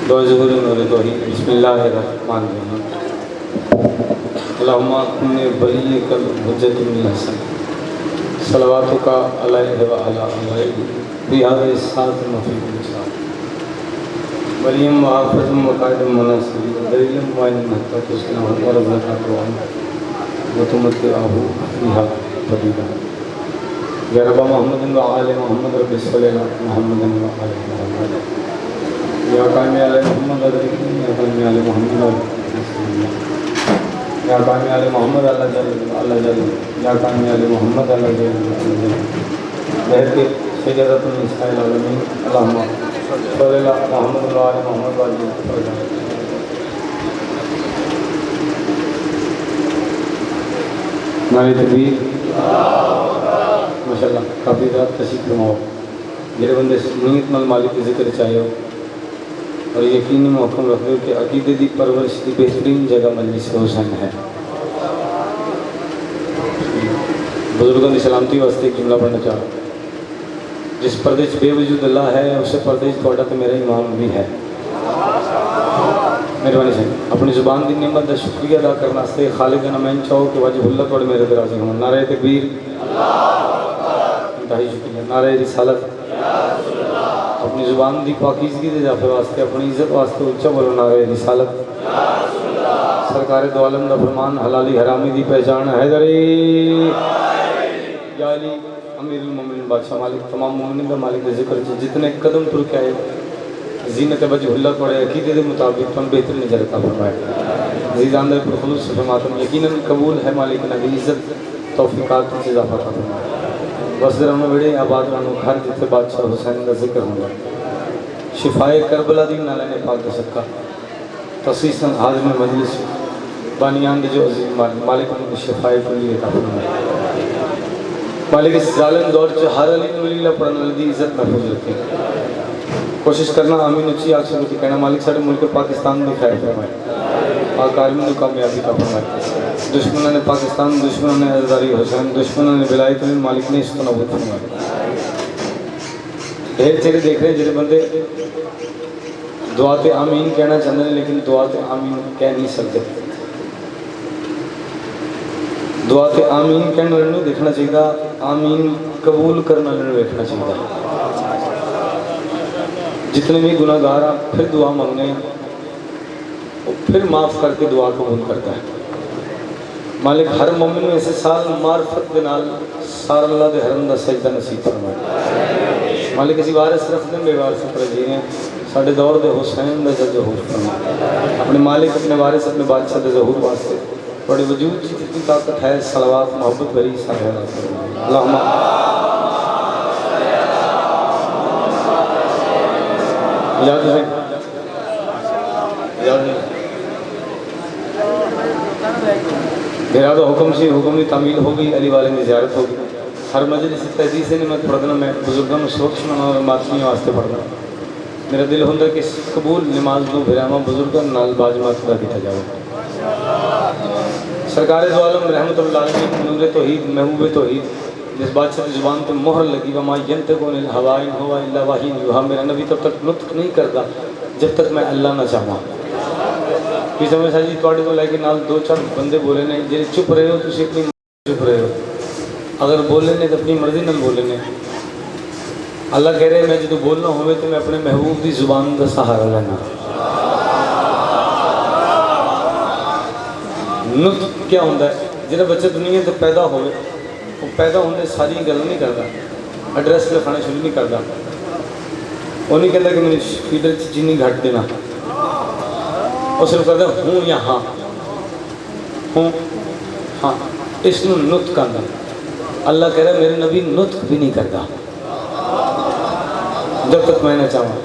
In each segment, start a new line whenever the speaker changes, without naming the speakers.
ज़ुहूर नूर तौहीद बिस्मिल्लाहिर्रहमानिर्रहीम। अल्लाहुम्मा कुन्नि वलिय्यकल हुज्जतुल हसन सलवातुका अलैहि व अला आलिहि बिहाज़ा इस्सात मफ़ीद इस्सात वलिय्यम व हाफ़िज़म व क़ाइदम मुनासिब दलीलम व इन हत्ता तुस्ना व रज़क़तु व तुमत्तिअहु फ़ीहा क़लीला या रब्बा मुहम्मदिन व आले मुहम्मद रब्बि सल्लि अला मुहम्मदिन व आले मुहम्मद या कायम आले मोहम्मद या कायम आले मोहम्मद या कायम आले मोहम्मद अल्लाह जल या कायम आले मोहम्मद अल्लाह जल बहके सय्यदतुल निसाइल आलमीन अल्लाहुम्मा सल्लि अला मोहम्मद व आले मोहम्मद व अजल नारे तकबीर माशाअल्लाह काफ़ी रात तशरीफ़ फरमाओ मेरे बंदे नीयत मल मालिक के ज़िक्र चाहिए और यकीनी मौक़म रखो कि अक़ीदे की परवरिश की बेहतरीन जगह मजलिस हुसैन है। बुजुर्गों की सलामती वास्ते एक जुमला पढ़ना चाह रहा जिस पर्दे बेवजूद अल्लाह है उससे पर्दे थोड़ा तो मेरा इमाम भी है। मेहरबानी से अपनी ज़ुबान की नियमत का शुक्रिया अदा करने वास्ते खालिद का मैं चाहो कि वाजिबुल्लाह थोड़े मेरे दराजी हो। नारे तकबीर इंतहाई शुक्रिया। नारे रिसालत अपनी ज़ुबान की पाकीज़गी के इजाफे वास्ते अपनी इज्जत वास्ते उच्चा बोलो नारे रिसालत। सरकार दो आलम का फरमान हलाली हरामी की पहचान हैदरी या अली अमीरुल मोमिनीन बादशाह मालिक तमाम मोमिनीन का मालिक जिक्र जितने कदम तुर के आए जीनत वजहुल्लाह पड़े अकीदे के मुताबिक तुम बेहतर नजर का फरमाए जीदान खुलूस से फरमाता यकीनन कबूल है मालिक नबी इज्जत तौफीकात से इजाफा कर फरमाए। बस जरा बेड़े आबाद रानू घर जिथे बादशाह हुसैन का जिक्र होगा शिफाए करबला दी नाला ने पाक सका तसीसन हाज़िर मजलिस बानियान जो अजीम मालिक उनको शिफाए कुल्ली अता फरमाए। मालिक इस जालिम दौर से हर अली वलीला पढ़ने वाली दी इज्जत महफूज रखे। कोशिश करना आमीन उच्ची आग से कहना मालिक सारे मुल्क पाकिस्तान में खैर फरमाए पाक आलमी कामयाबी का फरमाए। दुश्मनों ने पाकिस्तान दुश्मनों ने अज़दारी हुसैन दुश्मनों ने विलायत मालिक ने इसको नबूद फरमाए। ढेर चेहरे देख रहे जिस बंदे दुआते आमीन कहना चाहते हैं लेकिन दुआते आमीन कह नहीं सकते। दुआते आमीन कहने वाले देखना चाहिए आमीन कबूल करने वाले देखना चाहिए। जितने भी गुनाहगार आप फिर दुआ मांगने और फिर माफ़ करके दुआ कबूल करता है। मालिक हर मोमिन में ऐसे साल मार्फत के नाल सार अल्लाह के हरम का सजदा नसीब फरमाए। मालिक इसी वारिस रख दें बेवारिस पर जी ने साढ़े दौर के हुसैन का ज़हूर फरमाए। अपने मालिक अपने वारिस अपने बादशाह के ज़हूर वास्ते बड़े वजूद की जितनी ताकत है सलावात मोहब्बत भरी सारे अल्लाहुम्मा याद है मेरा तो हुक्म से हुक्म की तामील होगी अली वाले की ज़ियारत होगी। हर मजलिस तहजीब से नहीं मैं पढ़ना मैं बुजुर्गों में सोच और मातमी वास्ते पढ़ना मेरा दिल होंगे कि कबूल नमाज को फिरामा बुजुर्गों नाल बाजमात पूरा किया जाए। सरकार दो आलम रहमतुल्लाह अलैहि नूर तौहीद महबूब तौहीद जिस बादशाह की ज़ुबान पर मोहर लगी वमा यंतिक़ु अनिल हवा इन हुवा इल्ला वहयुन यूहा मेरा नबी तब तक नुत्क नहीं करता जब तक मैं अल्लाह ना चाहवां। भी समय साजी थोड़े को लैके नाल दो चार बंदे बोले ने जे चुप रहे हो तुम अपनी चुप रहे हो अगर बोले ने तो अपनी मर्जी न बोले ने। अल्लाह कह रहे मैं जो बोलना हो तो मैं अपने महबूब की जुबान का सहारा लेना। नुत्क क्या होता है जो बच्चा दुनिया से पैदा हो वो पैदा होने सारी गल नहीं करता एड्रैस लिखाना शुरू नहीं करता वो नहीं कहता कि मेरी फीडर चीनी घट देना और सिर्फ कहता हूँ या हाँ हूँ हाँ इसमें नुत्क करता। अल्लाह कह रहा है मेरे नबी नुत्क भी नहीं करता जब तक मैं ना चाहूँ।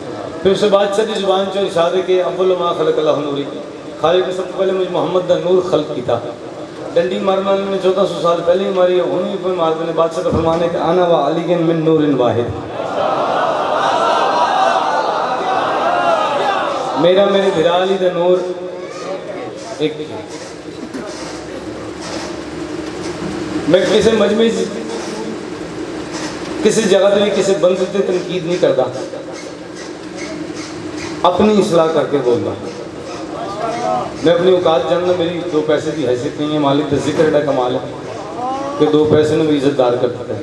फिर उसके बाद सदी जुबान जो इशारे के अव्वल मा खलक़ल्लाहु नूरी खालिद ने सबसे पहले मुझे मोहम्मद का नूर खल्क किया। डंडी मारना ने 1400 साल पहले ही मारी हूँ भी कोई मार देने बादशाह का फरमाने के आना व अली मिन नूरिन वाहिद मेरा मेरे भिरा अली का नूर एक। मैं किसी मजमे किसी जगह भी किसी बंदे से तनकीद नहीं करता अपनी इसलाह करके बोलना। मैं अपनी औकात जानना, मेरी 2 पैसे की हैसियत नहीं है, मालिक का जिक्र एडा कमाल है कि 2 पैसे में भी इज्जतदार करते थे।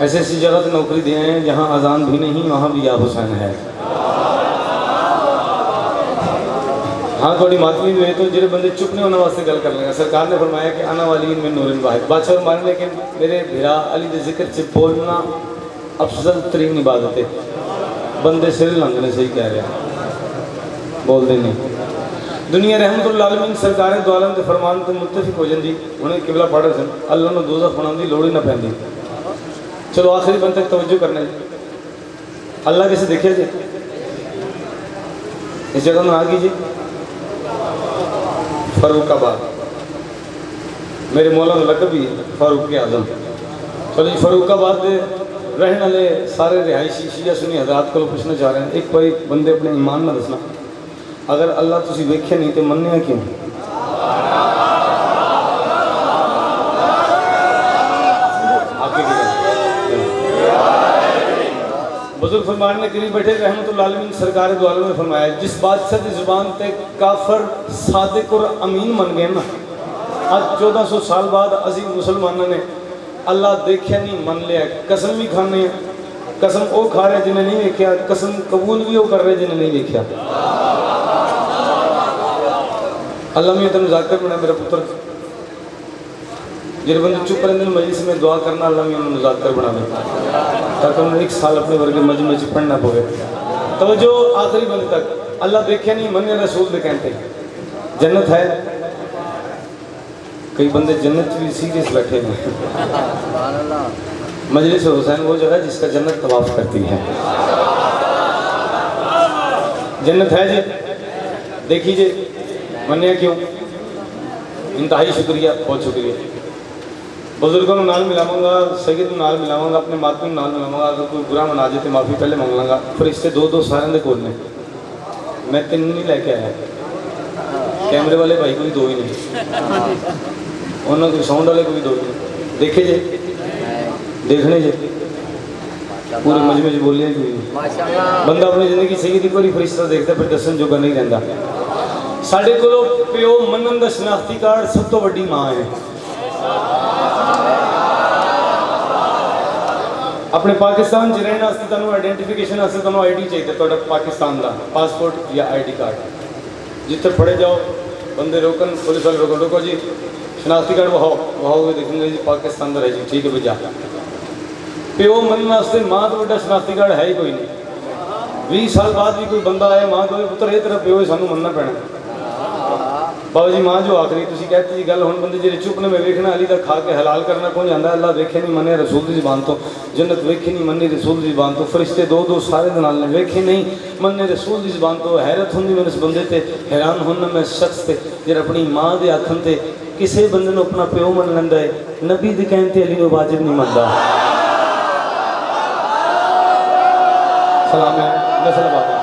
ऐसी ऐसी जगह तो नौकरी दिए हैं जहाँ अजान भी नहीं, वहाँ भी या हुसैन है। हाँ थोड़ी मातमी हुए तो जो बंदे चुप नहीं होने वास्ते गल कर लेंगे। सरकार ने फरमाया कि आना वाली इनमें नूरिन वाहिद बादशाह मारे, लेकिन मेरे भिरा अली के जिक्र से बोलना अफजल तरीन इबादत है। बंदे सिर लंघने सही कह रहे हैं, बोलते नहीं। दुनिया रहमतुल आलमीन सरकार दो आलम के फरमान तो मुत्तफिक हो जाती, उन्हें किबला पढ़ सन अल्लाह ने दोज़ख बनाने की लोड़ ही ना पैंदी। चलो आखिरी बंद तक तवज्जो करना जी। अल्लाह कैसे देखिए जी, इस जगह में आ कीजिए फरूखाबाद, मेरे मौला लकब भी फारूक आजम। चलो जी फरूखाबाद रहने वाले सारे रिहायशी शिया सुनी हजरात को पूछना चाह रहे हैं, एक कोई बंदे अपने ईमान ना दसना, अगर अल्लाह तुसी वेख्या नहीं तो मन्ने क्यों? बुजुर्ग फरमान ने करीब बैठे रहमतुल आलमीन सरकार दो आलम ने फरमाया, जिस बादशाह की जुबान ते काफर सादिक और अमीन मन गए ना, आज 1400 साल बाद अजीम मुसलमानों ने अल्लाह देखिया नहीं मन लिया, कसम भी खाने, कसम वो खा रहे जिन्हें नहीं देखा, कसम कबूल भी वो कर रहे जिन्हें नहीं देखा। अल्लाह में तेन जाकर बना मेरा पुत्र, जिस बंदे चुप रहते मजलिस में दुआ करना, अल्लाह में उन्होंने जाकर बना ताकि उन्हें 1 साल अपने वर्ग मजमे में पढ़ना पवे। तो जो आखिरी बंद तक अल्लाह देखा नहीं मन रसूल दे कहते जन्नत है। कई बंदे जन्नत भी सीरियस बैठे हैं। मजलिस हुसैन वो जगह जिसका जन्नत तवाफ करती है, जन्नत है जी। देखिए मनिया क्यों, इंतहाई शुक्रिया, बहुत शुक्रिया। बुजुर्गों को नाल मिलावंगा, सैयद को नाल मिलावंगा, अपने मातमी को नाल मिलावंगा। अगर कोई बुरा मना जाए तो माफ़ी पहले मंग लाँगा। फिर इससे 2-2 सारे कोल ने, मैं 3 नहीं लेके आया, कैमरे वाले भाई को भी 2 ही नहीं, उन्होंने कोई साउंड वाले को भी 2 ही नहीं। देखे जे देखने जे पूरे मजमे च बोलिए बंदा अपनी जिंदगी सही एक बार फरिश्ता देखता फिर दसन जोगा नहीं रहता। साढ़े को प्यो मनन का शनाख्ती कार्ड सब तो वड्डी माँ है। अपने पाकिस्तान च रहने वास्ते तुहानू आइडेंटिफिकेशन वास्ते तुहानू ID चाहिए, तुहाडा पाकिस्तान का पासपोर्ट या ID कार्ड। जिथे फड़े जाओ बंदे रोकन, पुलिस वाले रोको, रोको जी शनाख्ती कार्ड वहाओगे, देखेंगे जी पाकिस्तान का है जी, ठीक है भैया। प्यो मनने वास्ते माँ तो बड़ा शनाख्ती कार्ड है ही कोई नहीं। 20 साल बाद भी कोई बंदा आया माँ को पुत्र ये तेरा प्यो है, सानू मनना पैना। बाबा जी माँ जो आखिरी तुम कहती जी गल, हम बंदे जो चुपने में वेखना अली का खा के हलाल करना कौन जाता। अल्लाह वेखे नहीं मने रसूल की जुबान तो, जन्नत वेखी नहीं मनी रसूल की जुबान तो, फरिश्ते 2-2 सारे नाल ने वेखे नहीं मने रसूल की जुबान तो। हैरत होंगी मैं उस बंदे ते, हैरान होना मैं शख्स ते जो अपनी माँ के आखन से किसी बंदे को अपना प्यो मन लेंदा है, नबी के कहते अली वाजिब नहीं मनता। सलाम है नस्ल बाबा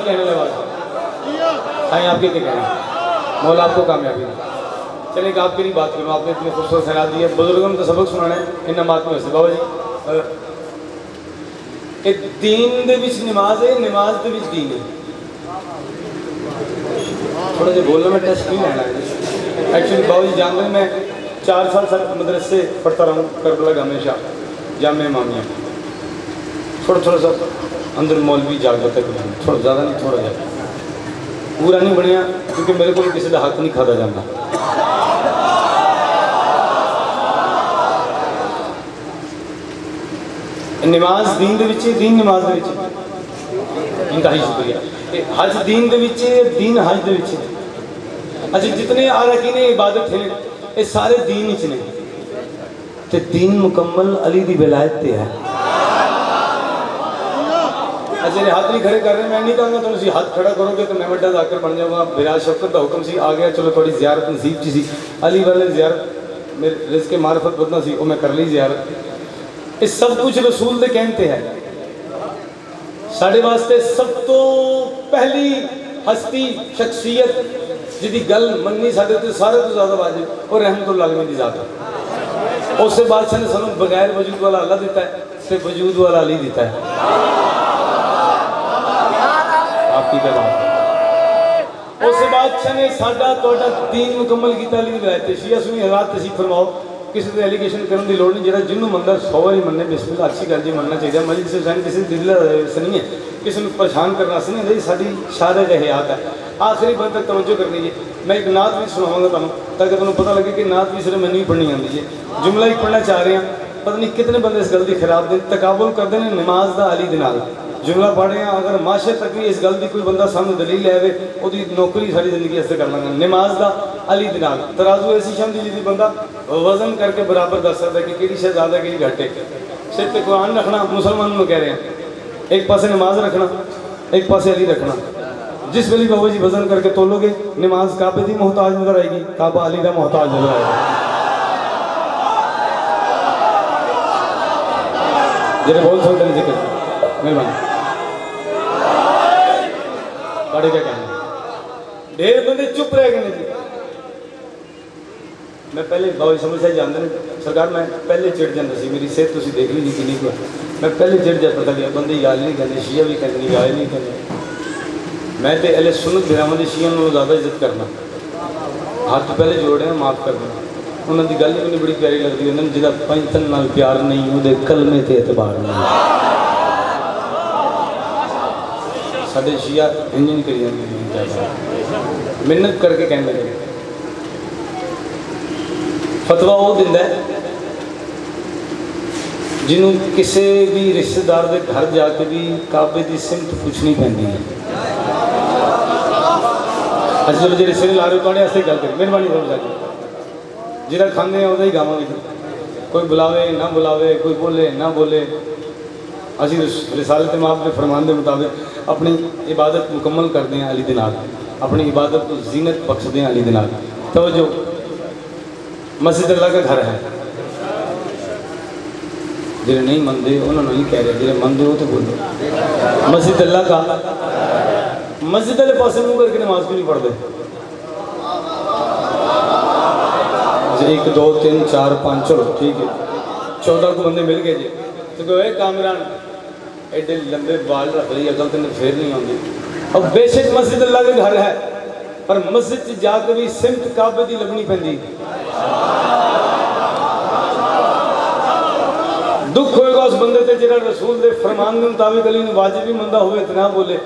कहने लगा साईं आपके क्या कहना, मौला आपको कामयाबी है। चलिए कि आपकी नहीं बात करूँ, आपने इतनी खूबसूरत खैरात दी है, बुजुर्गों ने तो सबक सुनाना है इन नमाज में से। बाबा जी दीन दे विच नमाज है, नमाज दे विच दीन है। थोड़ा जो बोलना मैं टेस्ट नहीं लेना है एक्चुअली। बाबा जी जानते हैं मैं 4 साल मदरसे पढ़ता रहा हूँ करबला हमेशा जामे मामिया। थोड़ा सा अंदर मौलवी जागृत है, थोड़ा ज़्यादा नहीं, थोड़ा ज़्यादा पूरा नहीं बनया क्योंकि मेरे को किसी का हक नहीं खाता जाता। नमाज दीन दे विच, दीन नमाज दे विच। इंतहाई शुक्रिया। हज दीन दे विच, दीन हज दे विच। अच्छा जितने आरकीन इबादत हैं ये सारे दीन विच ने, ते दीन मुकम्मल अली दी विलायत ते है। अच्छा हाथ नहीं खड़े कर रहे, मैं नहीं कहूँगा तुम हाथ खड़ा करोगे तो मैं बड़ा जाकर बन जाऊँगा। बिराज शफकत का हुक्म सी आ गया, चलो थोड़ी ज़ियारत नसीब ची सी। अली वाले ज़ियारत मेरे रिज़्क़ के मार्फत बदना सी, वो मैं कर ली ज़ियारत। इस सब कुछ रसूल दे कहते हैं। साढ़े वास्ते सब तो पहली हस्ती शख्सियत जिदी गल मननी साढ़े तो सारे तो ज़्यादा वाजिब और रहमतुल आलमीन दी ज़ात है। उससे बादशाह ने सानू बगैर वजूद वाला अल्लाह दिता है तो वजूद वाला अली दिता है। आपकी क्या बात है? उस बादशाह ने साडा तोड़ा दीन मुकम्मल किया अली दी विलायत। शिया सुनी हज़रात तशरीफ फरमाओ, किसी को एलीगेशन करने की लोड़ नहीं, जो जिन्होंने मनता 100 बारी मनने बिस्मिल्लाह अच्छी गल जी मनना चाहिए। मजलिस हुसैन किसी दिल नहीं है, किसी को परेशान करना नहीं है, साड़ी शारज हयात है। आखिरी बात तक तवज्जो करनी है। मैं एक नात भी सुनाऊंगा तुम ताकि तुम्हें पता लगे कि नात भी सिर्फ मैंने ही पढ़नी आती है। जुमला ही पढ़ना चाह रहे हैं, पता नहीं कितने बंदे इस गल की खराब दिन तकाबुल करते हैं नमाज का अली दे नाल। जुमला पढ़ रहे हैं, अगर माशे तक भी इस गल की कोई बंदा सामने दलील लै वो नौकरी सारी जिंदगी असते कर लेंगे। नमाज का अली दे नाल तराजू ऐसी शब्द जी बंदा वजन करके बराबर दस सकता है कि किहड़ी शे ज़्यादा किहड़ी घट है। सिर पर कुरान रखना मुसलमानों को कह रहे हैं, एक पासे नमाज रखना एक पासे अली रखना। जिस वेली बाबा जी वजन करके तोलोगे नमाज काबे की मोहताज नजर आएगी, काबा अली का मोहताज नजर आएगा। जरा बोल सकते हैं जिक्र मेहरबानी क्या कहना। ढेर बंदे चुप रह गए जी। मैं पहले बाबा समझ से जानते हैं सरकार, मैं पहले चिड़ जाता सी, मेरी सेहत तुम देख ली नहीं किन्नी को, मैं पहले चिड़ जा पता गया बंदे गाल नहीं कहते, शिया भी कहते गाल नहीं कहते। मैं तो अले सुन्नत बिरावान के शिया को ज़्यादा इज्जत करना, हाथ पहले जोड़े माफ़ करना। उन्होंने गल ही मैंने बड़ी प्यारी लगती, उन्होंने जिदा पंचतन नाल प्यार नहीं वो कलमे ते एतबार नहीं। साढ़े शिया इंज नहीं करी जाती, मिन्नत करके कहने लगे। फतवा वो दिंदा है जिन्होंने किसी भी रिश्तेदार के घर जाके भी काबे की सिमत पूछनी पैंदी है। अच्छा चलो जो रिश्ते ला रहे थोड़े वास्ते गल करें, मेहरबानी करो जाके जिहड़ा खाते हैं वही गावांगे, कोई बुलावे ना बुलावे, कोई बोले ना बोले। असी रिसालत माप के फरमान के मुताबिक अपनी इबादत मुकम्मल करते हैं अली दे नाल, अपनी इबादत को जीनत बख्शते हैं अली दे नाल। तो जो मस्जिद अल्लाह का घर है, जिन्हें नहीं मनते उन्होंने नहीं कह रहे, जिन्हें मनते हो तो बोलो मस्जिद अल्लाह का। मस्जिद वाले पास मुँह करके नमाज भी नहीं पढ़ते। 1 2 3 4 5 चलो ठीक है 14 को बंदे मिल गए जी, तो कहे कामरान एडे लंबे बाल रख ली अकल तेन फिर नहीं आती। अब बेशक मस्जिद अल्लाह के घर है, पर मस्जिद जाकर भी सिमत काबे की लगनी पैंदी। दुख होएगा उस बंदे ते जिहड़ा रसूल दे फरमान के मुताबिक अली वाजिब ही मंदा होवे, इतना बोले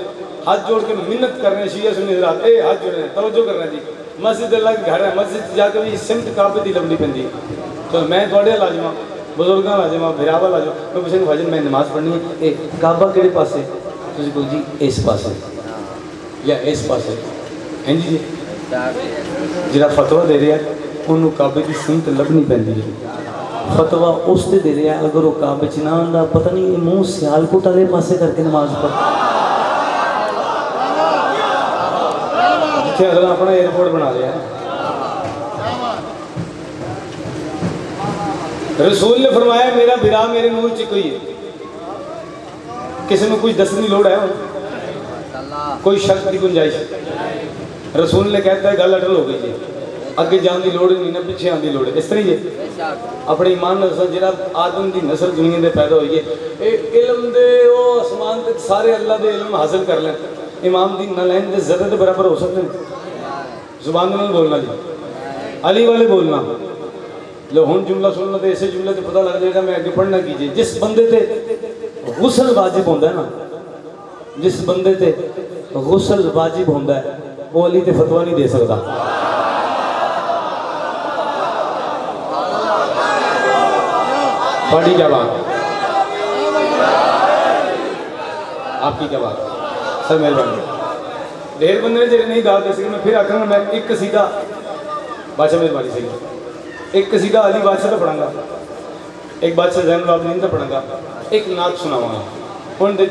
हाथ जोड़ के मिन्नत करने शिया सुन्नी हज़रात ए हाथ जोड़ने तवज्जो करना जी। मस्जिद अल्लाह के घर है, मस्जिद जाकर भी सिमत काबे की लगनी पैंदी। तो मैं थोड़े लाजमा बजुर्गों लाजमा फिरावा लाजमा मैं पुछे भाजन मैं नमाज पढ़नी है, ए काबा किहड़े पासे, तुसीं कहो जी इस पासे या इस पासे। हाँ जी जिहड़ा फतवा दे रहा है उन्होंने काबे की सिमत लभनी पैंदी है। फतवा उससे दे रहा है अगर वो काबे च ना आंदा, पता नहीं मूँह सियालकोट वाले पासे करके नमाज पढ़, जिथे अगला अपना एयरपोर्ट बना लिया है। रसूल ने फरमाया मेरा बिरा मेरे नूर च कोई है, किसी में कुछ दसने की लोड़ है, कोई शक की गुंजाइश। रसूल ने कहता है गल अटल हो गई जी, अगे जाने की लोड़ नहीं ना पिछे आने की लोड़ है। इस तरह ही अपने ईमान नसल जो आदम की नस्ल दुनिया में पैदा हुई है, इलम दे आसमान तक सारे अल्लाह के इलम हासिल कर लें, इमाम दी नलैन के जर्रे के बराबर हो सकते हैं। जुबान में बोलना जी, अली वाले बोलना। लो हुण जुमला सुनना तो इसे जुमले से पता लग जाएगा मैं आगे पढ़ना कीजिए। जिस बंदे ते गुसल वाजिब होता है ना, जिस बंदे ते गुसल वाजिब होता है वो अली ते फतवा नहीं दे सकता। बड़ी क्या बात, आपकी क्या बात सर, मेहरबानी। ढेर बंदे जो नहीं गा दे सके, मैं फिर आखा मैं एक कसीदा बादशाह मेहरबानी सही, एक कसीदा अली बादशाह का पढ़ांगा, एक बादशाह ज़ैनुल आबिदीन का पढ़ांगा, एक नात सुनावांगा। हुण दे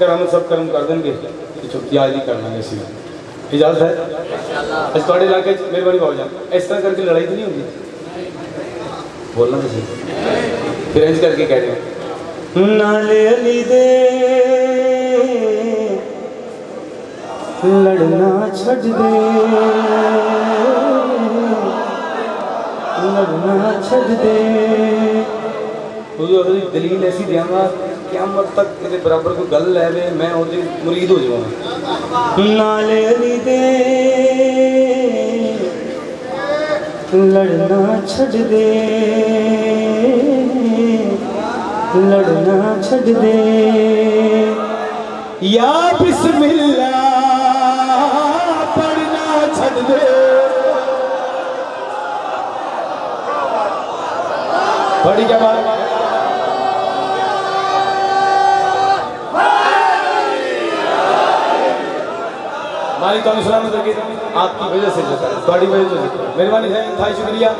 करामत सब कर्म कर देंगे तो चुप याद ही करना इसी इजाजत है। अस थोड़े इलाके मेहरबानी हो जाए, इस तरह करके लड़ाई तो नहीं होगी, बोलना तो सही। फिर इंज करके कह रहे नाले अली दे लड़ना छड़ दे, लड़ना छड़ दे। हुजूर दी दलील ऐसी देंगा क़यामत तक तेरे बराबर कोई गल लै मैं ओदी मुरीद हो जावां। नाले अली दे लड़ना छड़ दे, लड़ना छड़ दे, या बिस्मिल्लाह पढ़ना छड़ दे। बड़ी क्या बात मालिक तो सलामत रखे आपकी वजह से जो बड़ी वजह से मेहरबानी है था शुक्रिया।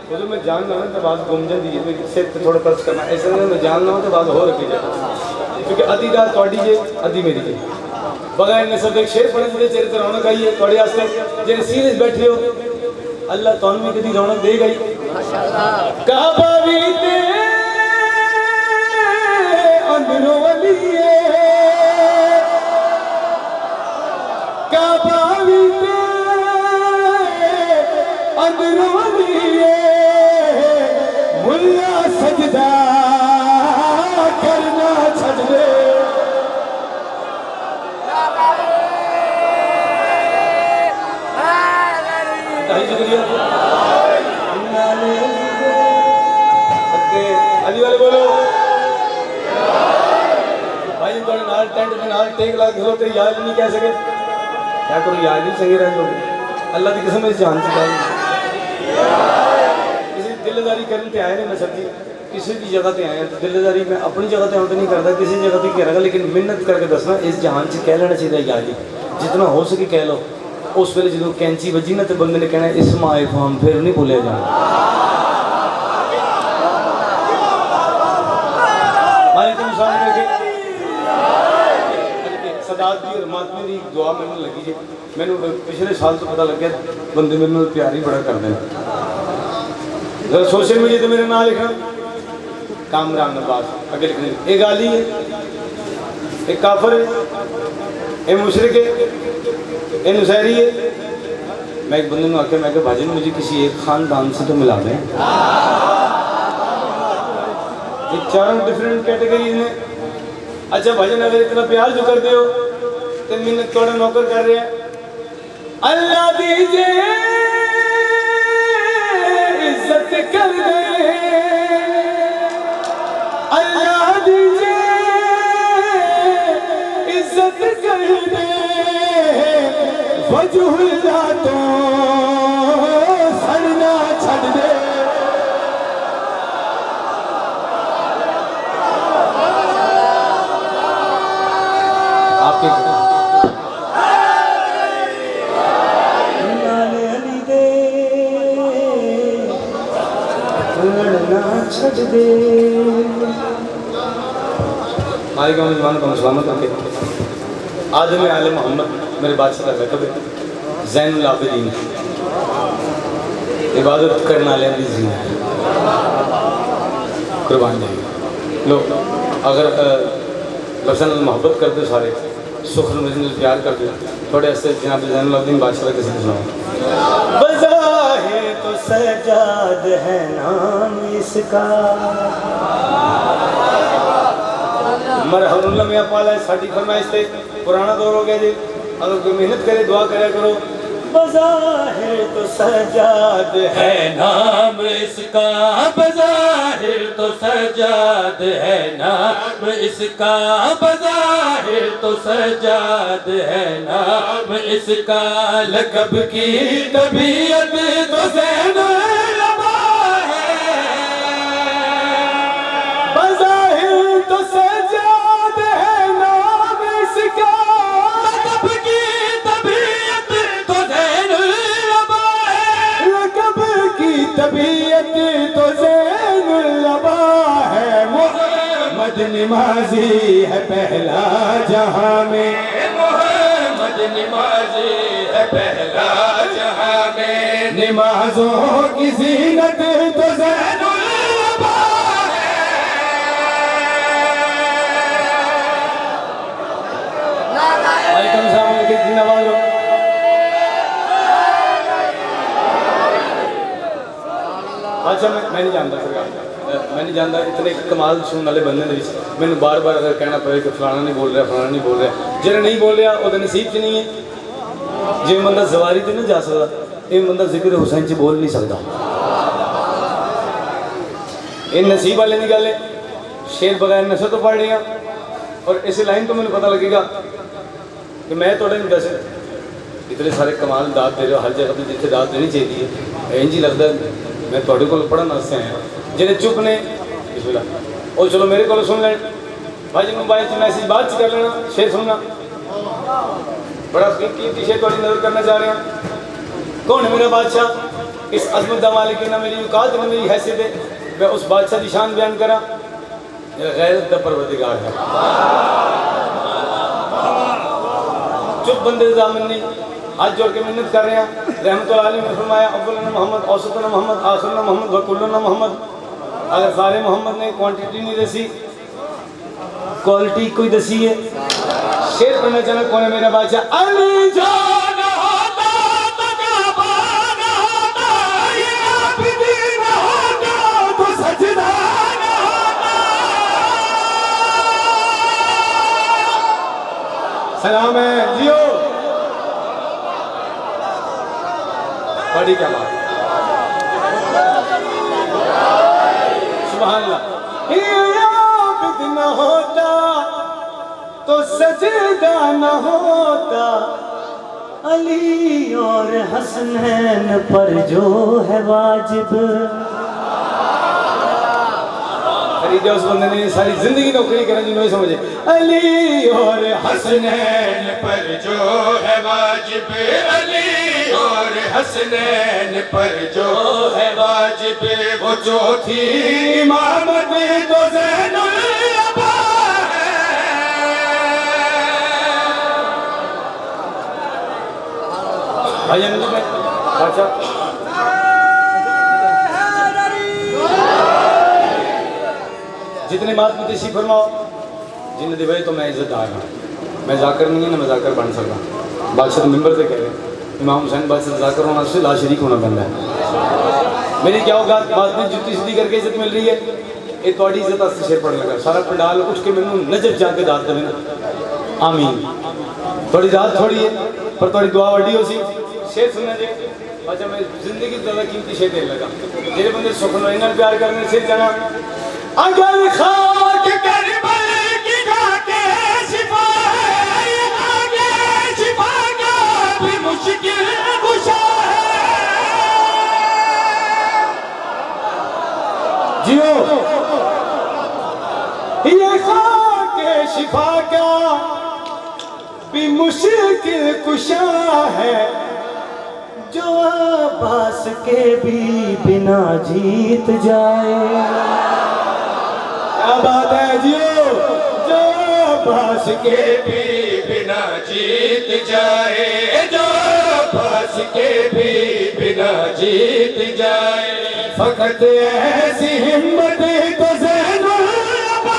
तो मैं जान ना तो बात गुम जाती है सिर पे थोड़ा खर्च करना ऐसा नहीं मैं जान ना हो तो बात हो रखी जाए क्योंकि अद्धी रात थोड़ी जे अद्धी मेरी जे बगैर ने सब एक शेर पढ़ने के चेहरे रौनक आई है थोड़े वास्ते जेने सीरियस बैठे हो अल्लाह तुम भी कभी रौनक देगा ही काबा भी ते अंदरों वाली काबा भी ते अंदरों वाली मुल्ला सजदा करना छड़ दे। अली वाले बोलो भाई थोड़े नाल टेंट में नाल टेक ला के होते याद नहीं कह सके क्या करो याद नहीं संगे रह जाओगे अल्लाह की कसम इस जान से किसी दिलदारी करने पे आए नहीं मैं सब्जी किसी भी जगह पे आए तो दिलदारी मैं अपनी जगह पे नहीं करता किसी जगह पे कह रहा लेकिन मिन्नत करके दसना इस जहान से कह लेना चाहिए याद जितना हो सके कह लो उस वे जो कैंची बजी ना तो बंदे ने कहना इस माए फाम फिर नहीं भूलिया जाना। सदात जी और महात्मा की दुआ मैंने लगी है मैंने पिछले साल तो पता लग गया बंदे मेरे प्यार ही बड़ा करते हैं जरा सोशल मीडिया तो मेरा नाम लिखना कामरान अब्बास अगे लिखने एक गाली है एक काफर है एक मुशरिक है एक नुसैरी है। मैं एक बंदे ने आके मैं भाजन मुझे किसी एक खानदान से तो मिला दें ये चारों डिफरेंट कैटेगरीज में। अच्छा भाजन अगर इतना प्यार जो करते हो तो मिन्नत थोड़ा नौकर कर रहे हैं अल्लाह दीजिए इज्जत कर दे अल्लाह दीजिए इज्जत कर दे वजहुल्लाह तो सड़ना छड़ दे। आपके छड़ दे मालिक मेहमान को सलामत रखे आदम आले मोहम्मद मेरे बादशाह का लक़ब है ज़ैनुल आबिदीन इबादत करने वाले दी ज़ीनत कुर्बान जाएंगे लोग अगर पर्सनल मोहब्बत करते सारे सुख मजनूल प्यार करते थोड़े ऐसे जनाब ज़ैनुल आबिदीन बादशाह किसी ने सुनाओ तो सजाद है नाम इसका मरहमुल्लाह मियां पाला साडी फरमाइश थे पुराना दौर हो गया जी अगर कोई मेहनत करे दुआ करे करो बज़ाहिर तो सजाद है नाम इसका बज़ाहिर तो सजाद है नाम इसका बज़ाहिर तो सजाद है नाम इसका लक़ब की तबीयत तो ज़ैनुल आबिदीन है बज़ाहिर तो सजाद है नाम इसका लक़ब की तबीयत तो ज़ैनुल आबिदीन है लक़ब की तबीयत तो ज़ैनुल आबिदीन है मोहम्मद नमाज़ी है पहला जहां में मोहम्मद नमाज़ी है पहला जहां में नमाज़ों की ज़ीनत तो ज़ैनुल आबिदीन है। वालेकुम सलाम के जिंदाबाद मैं नहीं जानता सरकार, मैं नहीं जानता इतने कमाल सुनने वाले बंदे मैंने बार बार अगर कहना पड़े कि फलाना नहीं बोल रहा, फलाना नहीं बोल रहा, जो नहीं बोल रहा वो नसीब च नहीं है। जो बंदा जवारी तो नहीं जा सकता, ये बंदा जिक्र हुसैन च बोल नहीं सकता। ये नसीब वाले की गल है। शेर बगैर नशे तो पढ़ लिया और इस लाइन तो मैंने पता लगेगा कि मैं थोड़े वैसे इतने सारे कमाल दाद दे रहे हो हर जगह पर जितने दाद देनी चाहिए। इंज ही लगता मैं थोड़े को पढ़न वास्ते आया। जिन्हें चुप ने और चलो मेरे को सुन लें भाई जी, मोबाइल से मैसेज बाद कर लेना, शेर सुनना बड़ा कीमती शेर थोड़ी नजर करना चाह रहे हैं। कौन है मेरा बादशाह, इस अजमत दा मालिक ना मेरी औकात ना मेरी हैसियत है मैं उस बादशाह की शान बयान करा। गैरत दा परवरदिगार है। चुप बंदे दामन नहीं, हाथ जोड़ के मिन्नत कर रहे हैं। रहमतुल्लाह अलैहि ने फरमाया अव्वलुना मोहम्मद, औसतुना मोहम्मद, आखिरुना मोहम्मद व कुल्लुना मोहम्मद। अगर सारे मोहम्मद ने क्वांटिटी नहीं दसी, क्वालिटी कोई दसी है। शेर पढ़ना चाहना कौन है मेरा बादशाह, अली जान होता तो जबान होता, ये आबिदीन होता तो सजदा न होता। सलाम है जियो, बड़ी क्या बात, सुभान अल्लाह। ये आबिद न होता तो सजदा न होता,
अली और हसनैन पर जो है वाजिब।
खरीदे उस बंदे ने सारी जिंदगी नौकरी करने की नहीं समझे। अली और हसनैन
पर जो है वाजिब, अली और हसनैन पर जो है वाजिब, वो जो थी इमामत तो ज़ैनुल अबा
भाई अच्छा जितने बात मुझे सी फरमाओ जिन्हें दिवाई तो मैं इज्जतदार हूँ। मैं जाकर नहीं है ना मैं जाकर बन सकता। बादशाह मेंबर से कह रहे इमाम हुसैन बादशाह जाकर होना से ला शरीक होना बनता है। मेरी क्या होगा बाद में जुत्ती सीधी करके इज्जत मिल रही है। ये थोड़ी इज्जत वास्ते शेर पढ़ लगा सारा पंडाल उठ के मैंने नजर जाके दाद देवे ना आमीन। थोड़ी दाद थोड़ी है पर थोड़ी दुआ वड्डी हो सी। शेर सुनना जी अच्छा मैं जिंदगी ज़्यादा कीमती शेर देने लगा। जेरे बंदे सुखना इन्ना प्यार करने से जाना अगर खाक करबल की खाके शिफा है, आगे शिफा का भी मुश्किल कुशा है। जियो ये खाके शिफा का भी मुश्किल कुशा है,
जो अब्बास के भी बिना जीत जाए।
क्या बात है जियो, जो अब्बास
के भी बिना जीत जाए, जो अब्बास के भी बिना जीत जाए, फकत ऐसी हिम्मत तो ज़ैनुल अबा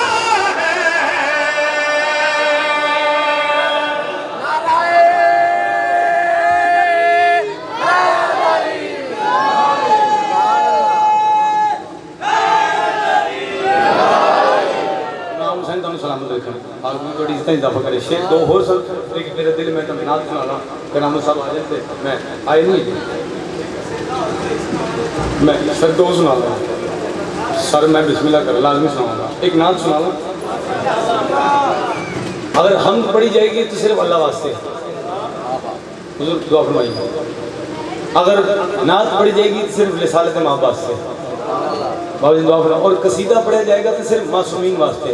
सलामत रखना आगे थोड़ी इज्जत इजाफा करे। शेर दो होर सन लेकिन मेरे दिल में तमन्नात सुनाना कराम साहब आ जाते मैं आए नहीं मैं सर दो सुना रहा सर मैं बिस्मिल्लाह कर लाजमी सुनाऊंगा। एक नात सुना ला अगर हम पढ़ी जाएगी तो सिर्फ अल्लाह वास्ते हुजूर दुआ फरमाइए। अगर नात पढ़ी जाएगी तो सिर्फ रिसालत माँ वास्ते बाबा जी दुआ फरमाओ। और कसीदा पढ़ा जाएगा तो सिर्फ मासूमीन वास्ते।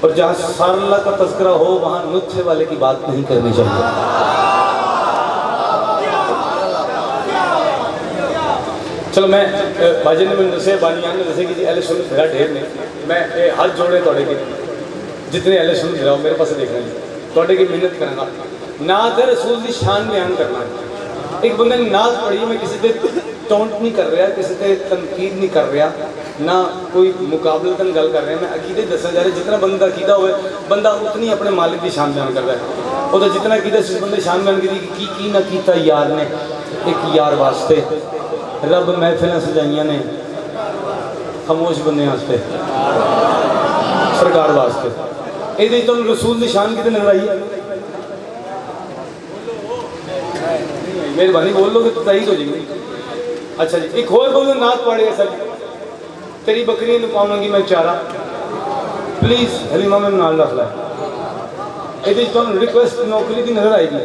और जहाँ सारल्ला का तस्करा हो वहाँ नुत्फे वाले की बात नहीं करनी चाहिए। चलो मैं बाजी ने मैंने दसे बानियान ने दसे कि जी एल सुन मेरा ढेर ने मैं हाथ जोड़े थोड़े के जितने एल सुन रहा मेरे पास देख रहे हैं थोड़े की मेहनत करना नात रसूल की शान बयान करना। एक बंदे ने नात पढ़ी मैं किसी पे टोंट नहीं कर रहा किसी पे तनकीद नहीं कर रहा ना कोई मुकाबलतन गल कर रहे हैं। मैं अकीदे दसा जा रहा जितना बंदा अकीदा होए बंदा उतनी अपने मालिक की शान बयान करता है। वो जितना अकीदा उस बंदे शान बयान की ना कीता यार ने एक यार वास्ते रब महफिल सजाइया ने खामोश बंदे वास्ते सरकार वास्ते ये तुम रसूल की शान कितने नजर आई है मेहरबानी बोल लोगे तो तईद हो जाएगी। अच्छा जी एक और बोलो नात पढ़ेगा सर तेरी बकरी पाऊंगी मैं चारा प्लीज हलीमा में नाल रख ला ये तुम रिक्वेस्ट नौकरी की नजर आएगी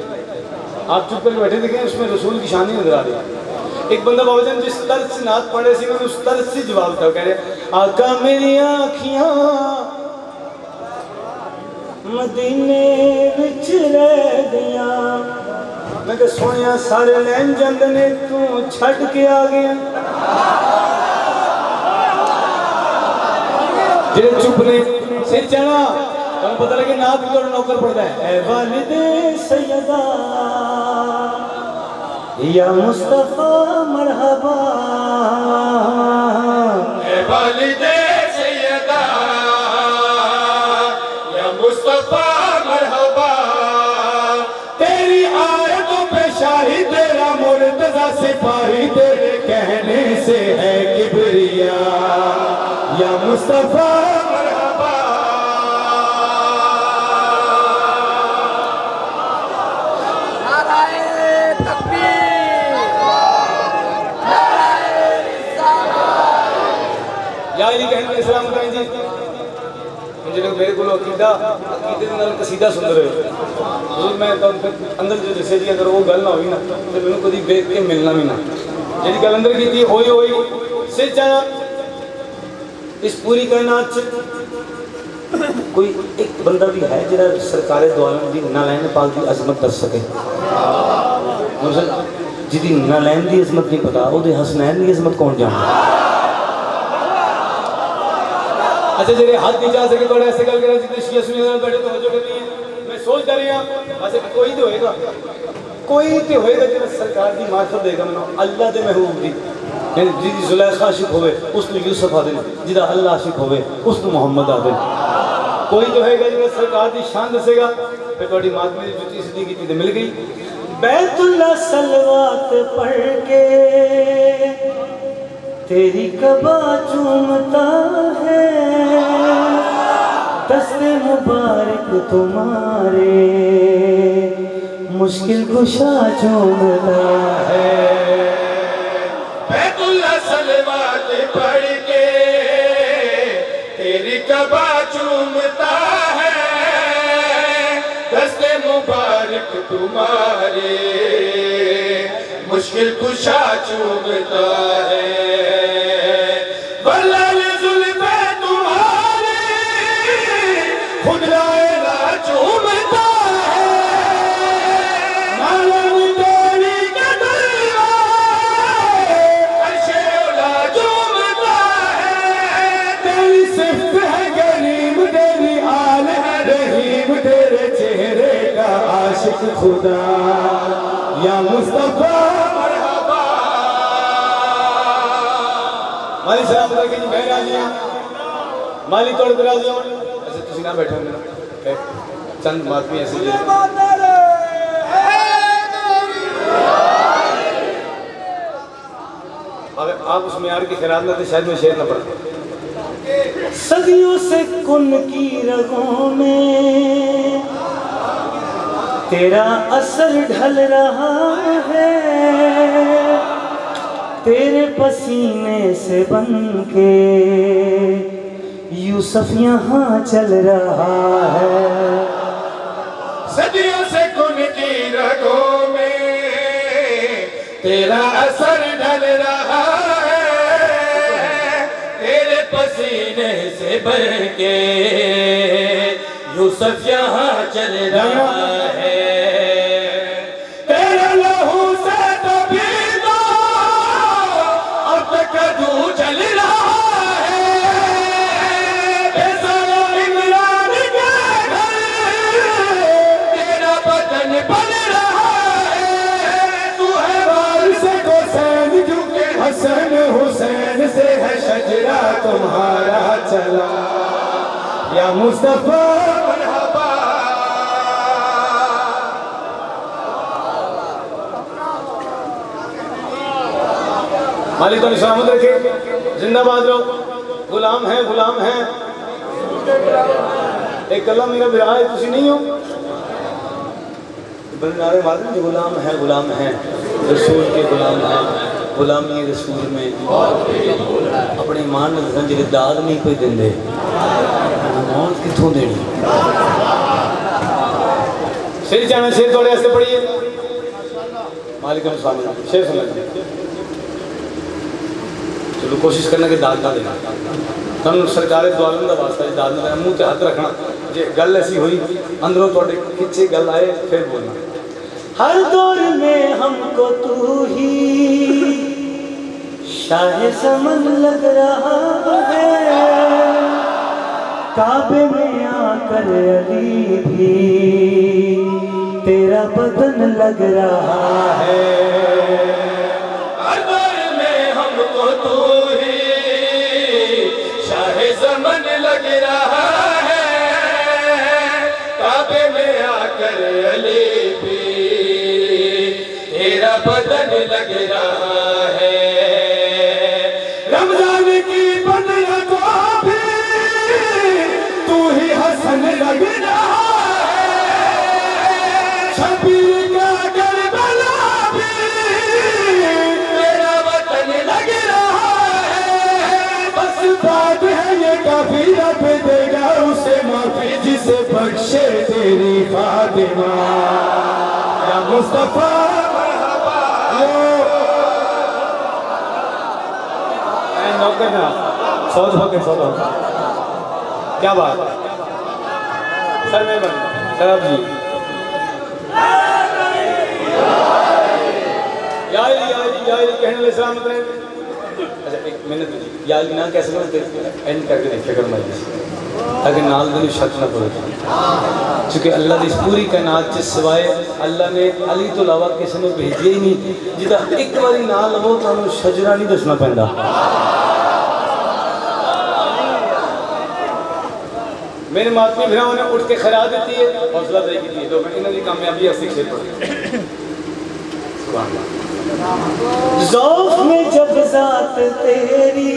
आप चुप करके बैठे देखें उसमें रसूल की शान ही नजर आ रही। एक बंदा बाबा जान जिस तर्ज से नात पढ़ रहे थे मैंने उस तर्ज से जवाब था कह रहे आका मेरी आँखियाँ मदीने विच रह गया मैं तो सोनिया सारे लैन जाते ने तू छड़ के आ गया जिन्हें चुप ने सिर चढ़ा तुम पता लगे नात भी तो नौकर पड़ता है। ए वालिदे सैयदा या मुस्तफा मरहबा
ए वालिदे सैयदा या मुस्तफा मरहबा तेरी आयतों पे शाही तेरा मुर्तजा सिपाही तेरे कहने से है किबरिया या मुस्तफा मरहबा।
इस्लाम जी जो मेरे को अकीदा अकीदे के नाल कसीदा सुन रहे हो मैं तो अंदर जो दसे जी अगर वो गल ना हुई ना तो मैंने कभी देख के मिलना भी ना जी गल अंदर की होई सिर चाया इस पूरी कायनात कोई एक बंदा भी है जो सरकार दौलम की नालैन पाक की अजमत दस सके जिदी नालैन की अजमत नहीं पता वो हसनैन की अजमत कौन जानता। अच्छा जी हाथ नहीं जा सके थोड़ा ऐसे गल करें जितने शिया सुनिया बैठे तो जो करनी है मैं सोच जा रही हूँ अच्छा कोई तो होएगा जो सरकार की मार्फत देगा मैं अल्लाह के महबूब की जिदी जुलैखा आशिक होवे उसको यूसुफ आदे जिदा अल्लाह आशिक होवे उसको मोहम्मद आदे कोई तो होएगा जो सरकार की शान दसेगा फिर थोड़ी मात मेरी जुती सीधी की मिल गई।
बैतुल्ला सलवात पढ़ के तेरी कबा चूमता है दस्ते मुबारक तुम्हारे मुश्किल कुशा चूमता है।
बैतुल्ला सलवात पढ़ के तेरी कबा चूमता है दस्ते मुबारक तुम्हारे मुश्किल कुशा चूमता है।
खुदा या मुस्तफा मरहबा माली सलाम करके जी मैं राजी हूं माली तोड़ के राजी हूं ऐसे तुसी ना बैठो मेरा चंद बात भी ऐसे अगर आप उस मियार की खैरात ना तो शायद मैं शेर ना पढ़ता।
सदियों से कुन की रगों में तेरा असर ढल रहा है तेरे पसीने से बन के यूसुफ यहाँ चल रहा है।
सदियों से कुन की रगों में तेरा असर ढल रहा है तेरे पसीने से बन के यूसुफ यहाँ चल रहा है।
तुम्हारा चला या मुस्तफा मरहबा। मालिक तो सलामत रखे, जिंदाबाद रहो। गुलाम है, गुलाम है। एक कलम मेरा विराह है, तुसी नहीं हो नारे मालूम जो गुलाम है, रसूल के गुलाम है। गुलामी रसूल में अपने ईमान जिहड़े दाद नहीं कोई देंदे, मौत कित्थों देनी। सिर जाना, सिर थोड़े ऐसे पढ़िए। मालिक शेर समझ, चलो कोशिश करना कि दाद ना देना। तुम सरकार दुआलन का वास्ता दाद ना देना, मुँह ते हाथ रखना। जे गल ऐसी हुई अंदरों थोड़े किच्चे गल आए फिर बोलना।
हर दौर में हमको तू ही शाह समन लग रहा है, काबे में आकर अली भी तेरा बदन लग रहा है।
हर दौर में हमको तू ही शाह समन लग रहा है, काबे में आकर अली तेरा बदन लग रहा है। रमजान की बदला को भी तू ही हसन लग रहा है, शबीर का करबला भी तेरा वतन लग रहा है। बस बात है ये काफी, रब देगा उसे माफी जिसे बख्शे तेरी फातिमा या मुस्तफा।
करना 100 क्या बात सर में सरब जी कहने लगे सलामत रहे। अच्छा एक मिनट याद ना कैसे एंड करके देखिए कर मर्जी ताकि नाल दिन शक ना पड़े, क्योंकि अल्लाह की पूरी कायनात च सिवाए अल्लाह ने अली तो अलावा किसी ने भेजे ही नहीं जिदा एक बारी ना लवो तो शजरा नहीं दसना पैंदा। मेरे मातमी भरावां ने उठ के खरा दी है, हौसला दे की है। 2 मिनट इन्होंने कामयाबी ऐसी खेल पड़ी।
ज़ौफ़ में जब ज़ात तेरी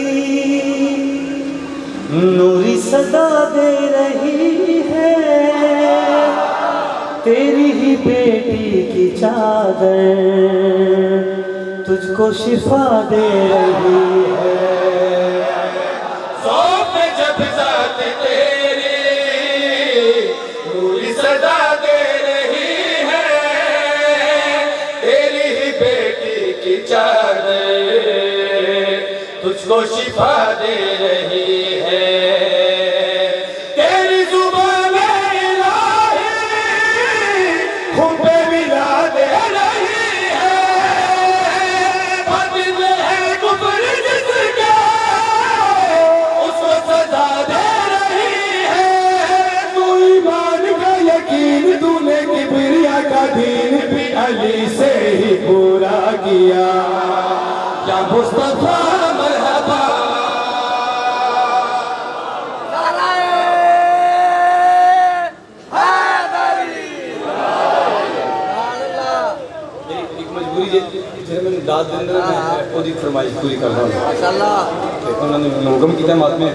नूरी सदा दे रही है, तेरी ही बेटी की चादर तुझको शिफा दे रही है।
ज़ौफ़ में जब ज़ात तेरी नूरी सदा दे रही है, तेरी ही बेटी की चादर तुझको शिफा दे रही है। तेरी ज़ुबान इलाही खुम्बे मिला दे रही है, बदल है कुफ्र जिसका उसको सजा दे रही है। तू ईमान का यकीन तूने किबरिया का दीन भी अली से ही पूरा किया। या मुस्तफा मरहबा
दाद देंगे मैं फरमाइश पूरी करना उन्होंने हुक्म किया मातमे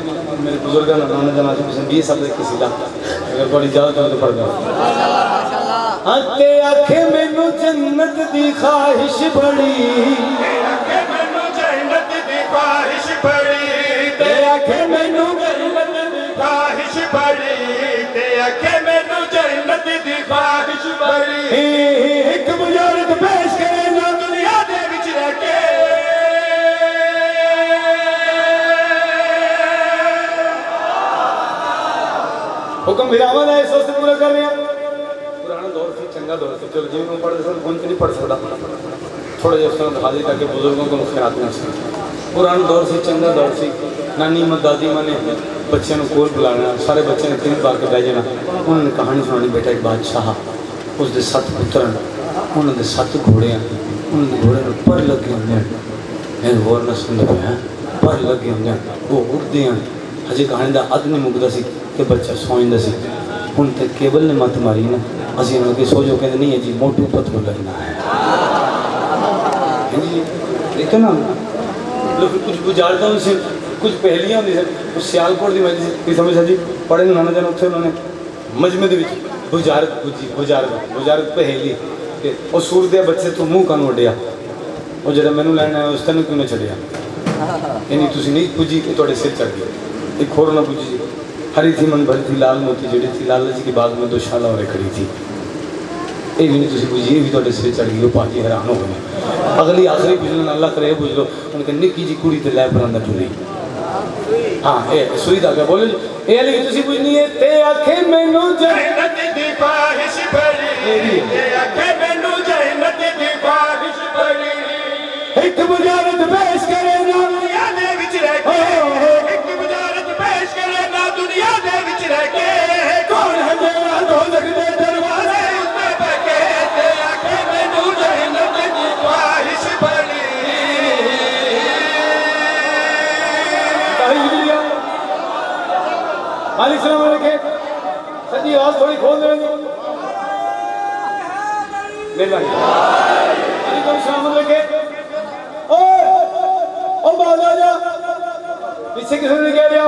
मेरे बुजुर्गों ने नाना जना से 20 साल किसी का अगर थोड़ी ज़्यादा तो पड़ गया।
ते आखे मैनू जन्नत दी ख्वाहिश बड़ी,
जन्नत दी ख्वाहिश बड़ी, ते आखे मैनू जन्नत दी ख्वाहिश बड़ी, ते आखे मैनू जन्नत दी ख्वाहिश बड़ी। एक बुजुर्ग पेश करे ना दुनिया दे विच रह के,
हुक्म विरामा है इस वक्त पूरा कर रहे हैं। पुराना दौर से चंगा दौर से चलो जिन पढ़ गुंज नहीं पढ़ सकता थोड़ा जिहा उसका दिखा दी ताकि बुजुर्गों को ख्याल ना सके। पुराना दौर से चंगा दौर से नानी मां दादी मां ने बच्चों को कोल बुलाना, सारे बच्चे ने 3 बार के बह जाना, उन्होंने कहानी सुनानी बेटा एक बादशाह उसके 7 पुत्र उन्होंने 7 घोड़े उन्होंने घोड़े में पर लगे होंगे मैं गौर न सुनते पे हैं पर लगे होंगे वो उठते हैं हजे कहानी का अध नहीं मुकता सी कि बच्चा सौंदा सी हूँ तो केबल ने मत मारी ना असी उन्होंने सो जो कहते नहीं है जी मोटू पत्थर लगना है जी देखो ना मतलब फिर कुछ गुजारता हूँ से कुछ पहलियां होंगी सर उस सियालकोट की मजलिस की समझ सर जी पढ़े नाना जन उत्थे उन्होंने मजमे दे विच बुजारत बुजारत पहली और सूर दे बच्चे तो मुँह कानू वड्डिया और जरा मैनू लैन आया उस तेन क्यों ना छड़िया यानी तुसी नहीं पुजी कि थोड़े सिर चढ़ गया एक होर ना पुजी जी हरी थी मन भरी थी लाल मोती जड़ी थी लाला जी के बाग में 2 शाला और खड़ी थी ये भी नहीं तुसी पुजी ये भी थोड़े सिर चढ़ गई पाजी हैरान हो गए अगली आखिरी पुछ लो अल्लाह करे पुछ लो उनके निक्की जी कुड़ी ते लै परांदा टुरी हाँ ये सुई धागा बोलो ये वाली भी तुसी पुछनी है ते आखे मैनू
जन्नत दी ख्वाहिश बड़ी ते आखे मैनू जन्नत दी ख्वाहिश बड़ी
एक बुजारत पेश करे ना
दुनिया दे विच रह के एक बुजारत पेश करे ना दुनिया दे विच रह के
कौन है जेड़ा दोज़ख दे दरवाजे
उत्ते बैठे ते आखे मैनू जन्नत दी ख्वाहिश बड़ी
मालिक सलाम रखे सच्ची आवाज थोड़ी खोल देंगे मेहरबानी मालिक सलाम रखे ओ बाज आ जा पीछे किसी ने कह दिया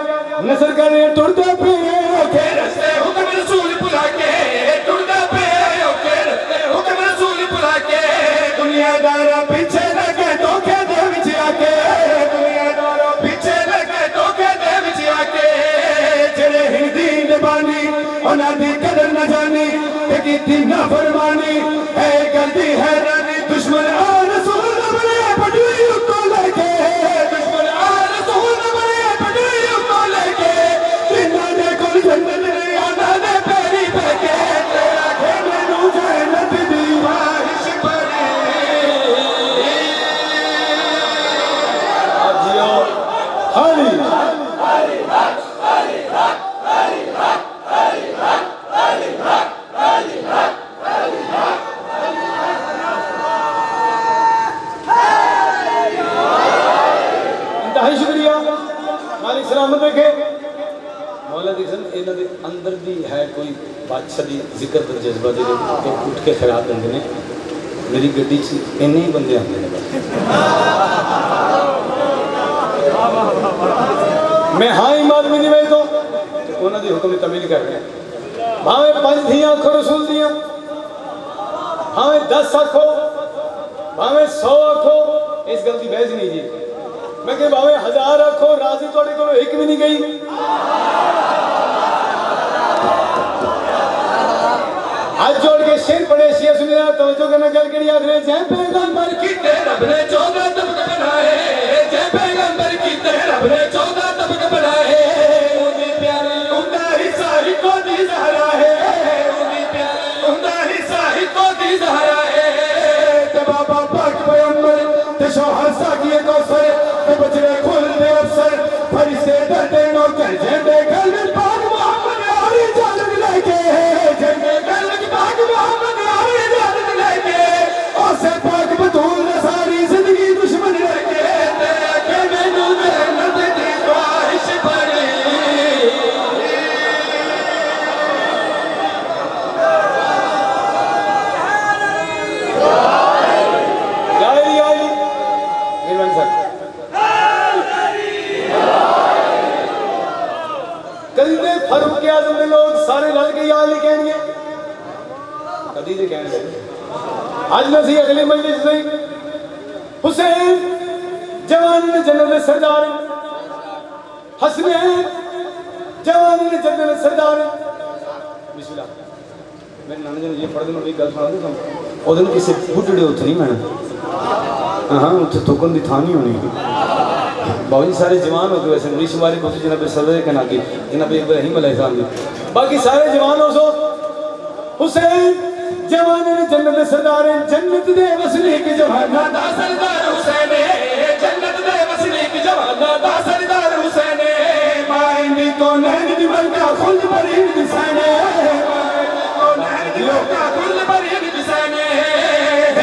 नजर कर रहे टुरते पे
के रस्ते हुक्म रसूल बुला के टुरते पे के रस्ते हुक्म रसूल बुला के
दुनियादारा पीछे लगे धोखे दे विच आके
दुनियादारा पीछे लगे धोखे दे विच आके
जेड़े हिंदी जबानी उन्हां दी कदर न जानी ते कीती ना फरमानी ऐ गलती है रानी दुश्मन आ रसूल बने पटुई को लेके
दुश्मन आ रसूल बने पटुई को लेके
जिन्ना दे कोल जन्नत ने आना दे पैरी पैके ते आखे मैनू जन्नत दी
ख्वाहिश बड़ी
आजियो हाली इंतहाई शुक्रिया मालिक सलामत रखे मौला दी सन इन्हां दे अंदर दी है कोई बादशाह दी जिक्र दा जज्बा जेह्ड़े उठ के खिलाफ दिंदे ने मेरी गड्डी च इन्ने ही बंदे आंदे ने बस मैं हाँ इमाद भी नहीं वे तो उन्हां दी हुक्म तमील कर रहे हैं भावे 5 धियां आखो रसूल दियां भावे 10 आखो भावे 100 आखो इस गल की बहस नहीं जी मैं कि भावे 1000 आखो राजी थोड़े को एक भी नहीं गई हाथ जोड़ के शेर पड़े शेर सुने तवज्जो करना गल करी आखरे जय पैगंबर
की रब ने 14 तबक बनाए जय पैगंबर की रब ने 14 तबक बनाए उन्हीं प्यारे उनका हिस्सा ही को दी ज़हरा है उन्हीं प्यारे उनका हिस्सा ही को दी ज़हरा है
ते बाबा पाक पैगंबर ते शोहर साकिए कौसर ते बचड़े खुल दे अफसर फरिश्ते डरते नौकर झंडे गल पाक मोहम्मद आरी जान लेके झंडे गल पाक मोहम्मद आरी जान लेके और से पाक बतूल ने सारी जिंदगी दुश्मन लेके
ते आखे मैनू जन्नत दी ख्वाहिश बड़ी
जाई आई मेहरबानी सर कदे फारूक आजम के लोग सारे रल के याद ही कहेंगे कदी से कहेंगे आज नसी अगली मजलिस से हुसैन जवान जन्नत सरदार हसनैन जवान जन्नत सरदार बिस्मिल्लाह मेरे नाना जी ने ये पढ़ देना गल सुना दे ਉਹ ਦਿਨ ਕਿਸੇ ਬੁੱਢੜੇ ਉੱਥੇ ਨਹੀਂ ਮੈਨਾਂ हाँ उत्थे थुकन की थान नहीं होनी बाबू जी सारे जवान हो गए वैसे नूरी शुमारी को जनाब सदर के नागी जनाब इब्राहिम अलैहिस्सलाम की बाकी सारे जवान हो सो हुसैन जवान जन्नत सरदार जन्नत दे वसनीक जवाना
दा सरदार हुसैन जन्नत दे वसनीक जवाना दा सरदार हुसैन
माइंदी को नैन दी मलका खुल्द बरीन दिसाने
को नैन दी मलका खुल्द बरीन दिसाने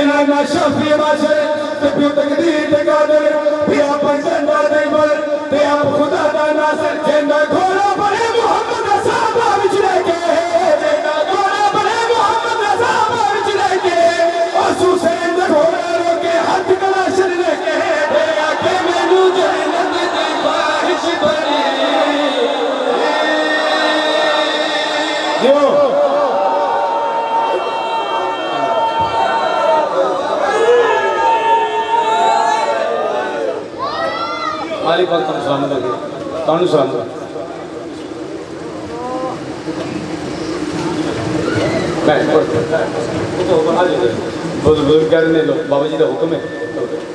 इना शफी माशर ते पियो तकदीर ते कादर पिया पंचंदा दे मर ते आप खुदा दा नासर जेंदा घोड़ा बने मोहम्मद साहबा विच लेके जेंदा घोड़ा बने मोहम्मद साहबा विच लेके और हुसैन दा घोड़ा रोके हाथ कलाशर लेके ते आके मैनू मालिक पाक तुहानू सलामत रखे, तुहानू सलामत रखे। बुजुर्ग कह रहे लो बाबा जी का हुक्म है,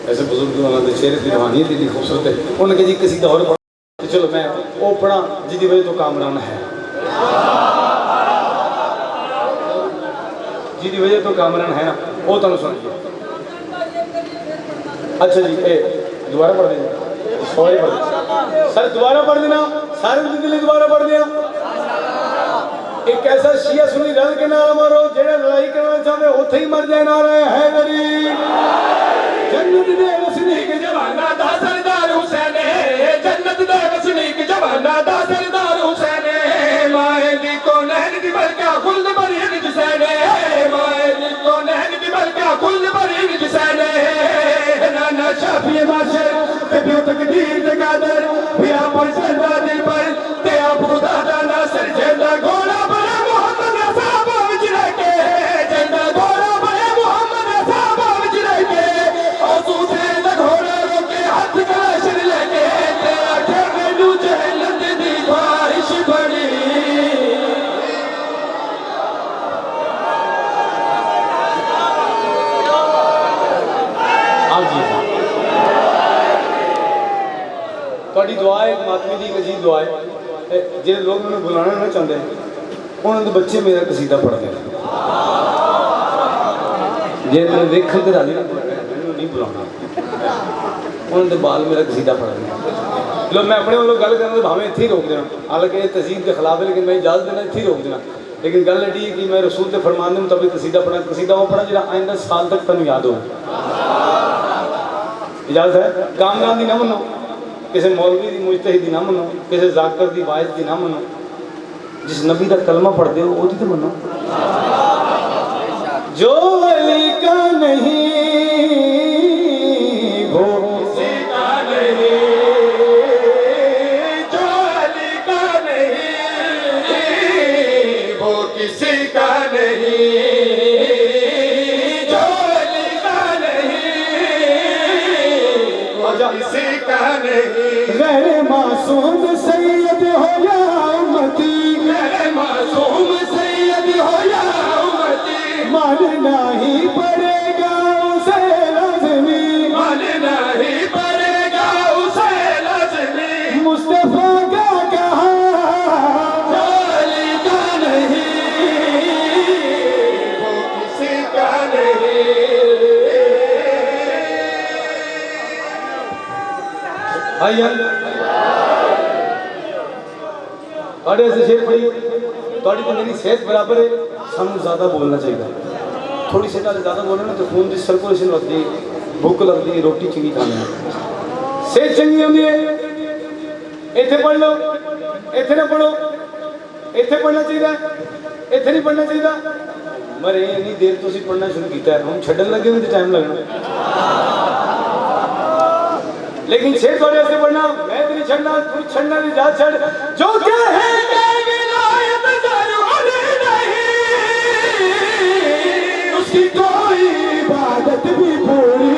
ऐसे बुजुर्ग उन्होंने चेहरे की रूहानियत इतनी खूबसूरत है। उन्होंने कहा जी किसी का और पढ़ा, चलो मैं वो पढ़ा जिसकी वजह तो कामरान है, जिसकी वजह तो कामरान है ना, वो तुम सुनिए। अच्छा जी दोबारा पढ़ देना, सॉरी पढ़ देना सर, दोबारा पढ़ देना, सारे दिल्ली दोबारा पढ़ देना। एक ऐसा शिया सुनी रल के नारा मारो जेड़ा लड़ाई करना चाहते उथे ही मर जाए। नारा है गरीब जन्नत दे वसनीक जवाना दा सरदार हुसैन, जन्नत दे वसनीक जवाना दा सरदार हुसैन, माए दी को नहर दी बरका खुल्द बरी हुसैन, माए दी को नहर दी बरका खुल्द बरी हुसैन, नाना शाफी माशर ते प्यो तकदीर दे कादर भी आप सरदा दिल पर ते आप खुदा दा नासर जेदा घोड़ा बने मोहम्मद साहब विच रह के, जेदा घोड़ा बने मोहम्मद साहब विच रह के, ओ सूसे दा घोड़ा रोके हाथ कलाशर लेके, ते आखे मैनू जहन्नत दी ख्वाहिश बड़ी। हाँ जी थोड़ी दुआ है, एक मातमी की एक अजीब दुआ है, जो लोग मैंने बुलाना ना चाहते उन्होंने बच्चे मेरा कसीदा पढ़ते हैं, जे मैं देखने तो राजी मैंने नहीं बुलाना, उन्होंने बाल मेरा कसीदा पढ़ते हैं। लो मैं अपने वालों गल करना भावें इत्थे ही रोक देना, हालांकि ये तहजीब के खिलाफ है, लेकिन मैं इजाजत देना इत्थे ही रोक देना। लेकिन गल एडी है कि मैं रसूल के फरमान के मुताबिक कसीदा पढ़ा, कसीदा वो पढ़ा जो आइंदा साल तक तुम याद हो। इजाजत है? कामरान की ना मनो, किसी मौलवी की मुजतहिद की ना मनो, किसी जाकर की वायद की ना मनो, जिस नबी का कलमा पढ़ते हो वो तो मनो। जो अली का नहीं वो किसी का नहीं, जो अली का नहीं वो किसी का नहीं, जो अली का नहीं वो किसी का नहीं। गैर मासूम सैयद हो या उम्मती, गैर मासूम सैयद हो या उम्मती, मानना ही पड़ेगा उसे लाज़मी, मानना ही पड़ेगा उसे लाज़मी। मुस्तफा का कहा जो अली का नहीं वो किसी का नहीं। ऐसे शेर पड़ी थोड़ी तो मेरी सेहत बराबर है, सानू ज़्यादा बोलना चाहिए, थोड़ी सी ज़्यादा बोले ना तो खून की सर्कुलेशन लगती है, भूख लगती है, रोटी चंगी खाने, सेहत चंगी होती है। इतने पढ़ लो, इतने ना पढ़ो, इतने पढ़ना चाहिए, इतने नहीं पढ़ना चाहिए। मरे इन्नी देर तो पढ़ना शुरू किया है, हम छड्डन लगे में तो टाइम लगना, लेकिन शेर थोड़े ऐसे पढ़ना, मैं तो नहीं छड़ना, तू छड़ना नहीं, जा छड़ जो क्या है विलायत ज़रूरी नहीं, उसकी कोई इबादत भी पूरी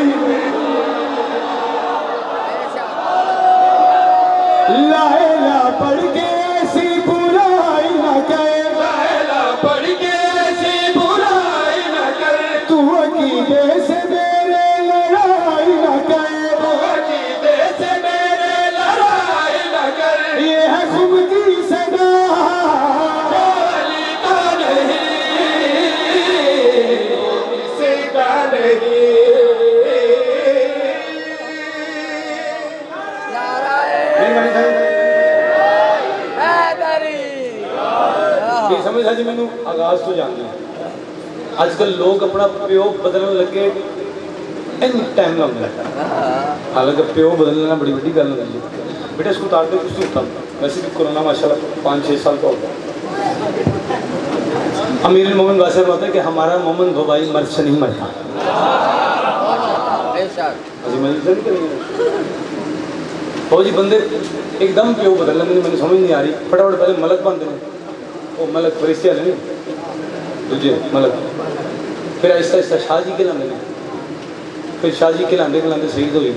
लायला पढ़ के ऐसी बुराई न कर, लायला पढ़ के ऐसी बुराई न कर, तू अकीदे से मेरे लड़ाई न कर, तू अकीदे से मेरे लड़ाई न कर। ये है खुद की सदा जो अली का नहीं वो किसी का नहीं। समझ जी मैनू आगाज तो जानते हैं अजकल लोग अपना प्यो बदलने लगे टाइम लगता है, हालांकि प्यो बदलना बड़ी बड़ी गल होती है। बेटा इसको उतार दो, कुछ नहीं होता, वैसे भी कोरोना माशाल्लाह 5-6 साल का हो गया। अमीरुल मोमिन वासे कहते हैं कि हमारा मोमिन भाई मर्द से नहीं मरता। हो जी बंदे एकदम प्यो बदल लेंगे, मैंने समझ नहीं आ रही, फटाफट पहले मलक बनते हैं, वो मलक फरिश्ते वाले नहीं दूजे मलक, फिर आहिस्ता आहिस्ता शाह जी के नाम लेंगे, फिर शाह जी खिलाते खिलाते शहीद हो गए।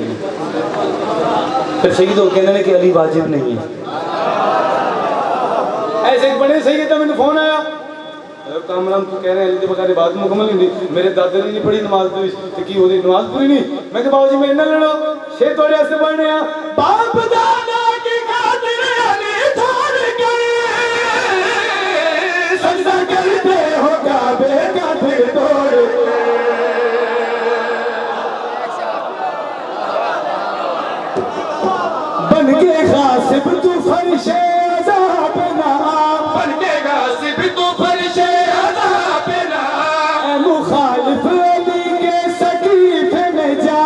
फिर शहीद हो कहते हैं कि अली वाजिब नहीं है। ऐसे एक बड़े सही था, मैंने फोन आया कामराम तू कह रहे हैं अली बगैर बात मुकम्मल नहीं थी, मेरे दादा ने नहीं पढ़ी नमाज तो की होती नमाज पूरी नहीं। मैं कहा बाबू जी मेरे ना लड़ो, शेर थोड़े ऐसे पढ़ने हैं बाप दादा की खातिर अली छोड़ के सजदा करते हो काबे का दिल तोड़ बन के गासिब तू फरिशे अज़ाब ना
बन के गासिब तू फरिशे अज़ाब ना
मुखालिफ अली के सकीफे में जा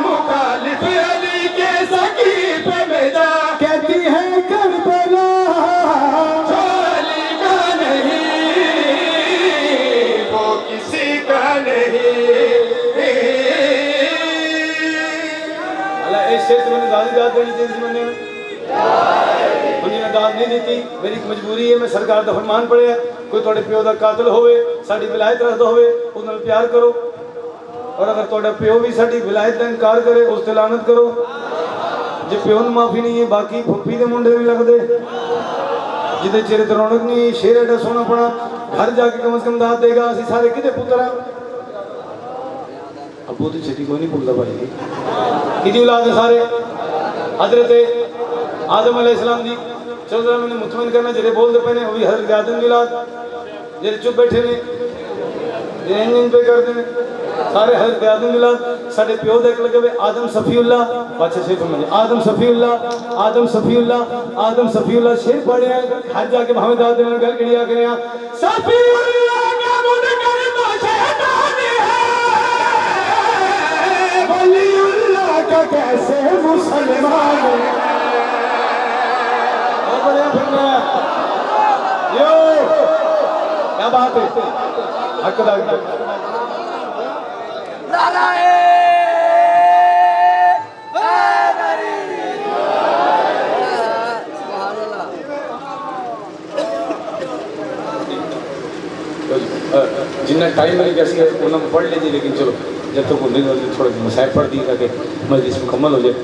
मुखालिफ अली के सकीफे में जा
कहती है करबला
जो अली का नहीं वो किसी का नहीं।
अल्लाह इस शेर से मैंने दादी दाद देनी चाहिए मैंने उन्हें दाद नहीं दी। मेरी एक मजबूरी है, मैं सरकार का फरमान पढ़िया कोई थोड़े प्यो का कातिल होवे साड़ी विलायत रखता होवे उसनाल प्यार करो, और अगर थोड़ा प्यो भी साड़ी विलायत का इनकार करे उस ते लानत करो। जे प्यो ने माफी नहीं है बाकी फुप्पी के मुंडे भी लगते जिदे चेहरे ते रौनक नहीं। शेर एडा सोना पड़ा घर जाके कम से कम दाद देगा असि सारे किते पुत्र हैं। अबू तो छेती कोई नहीं भूलता भाई कि औलाद है सारे हजरत आदम अलैहिस्सलाम दी। चलो जरा मैंने मुतमइन करना जेरे बोलते पे ने वो भी हजरत आदम दी औलाद जेरे चुप बैठे ने जेरे इंजन पे करते ने सारे हजरत आदम दी औलाद। साडे प्यो देख लगे वे आदम सफीउल्लाह पाछे शेर समझ आदम सफीउल्लाह आदम सफीउल्लाह आदम सफीउल्लाह शेर पढ़े हज जाके भावे दाद देने गल कड़ी आ करे सफीउल्लाह का मुनकर तो शैतान है वलीउल्लाह का कैसे मुसलमान है। यो क्या बात है हकदार जिन्ना टाइम मेरी कैसी है उन्होंने पढ़ लीजिए, लेकिन चलो जब तक उन्हें थोड़ा मसाइल पढ़ दी ताकि मजलिस मुकम्मल हो जाए।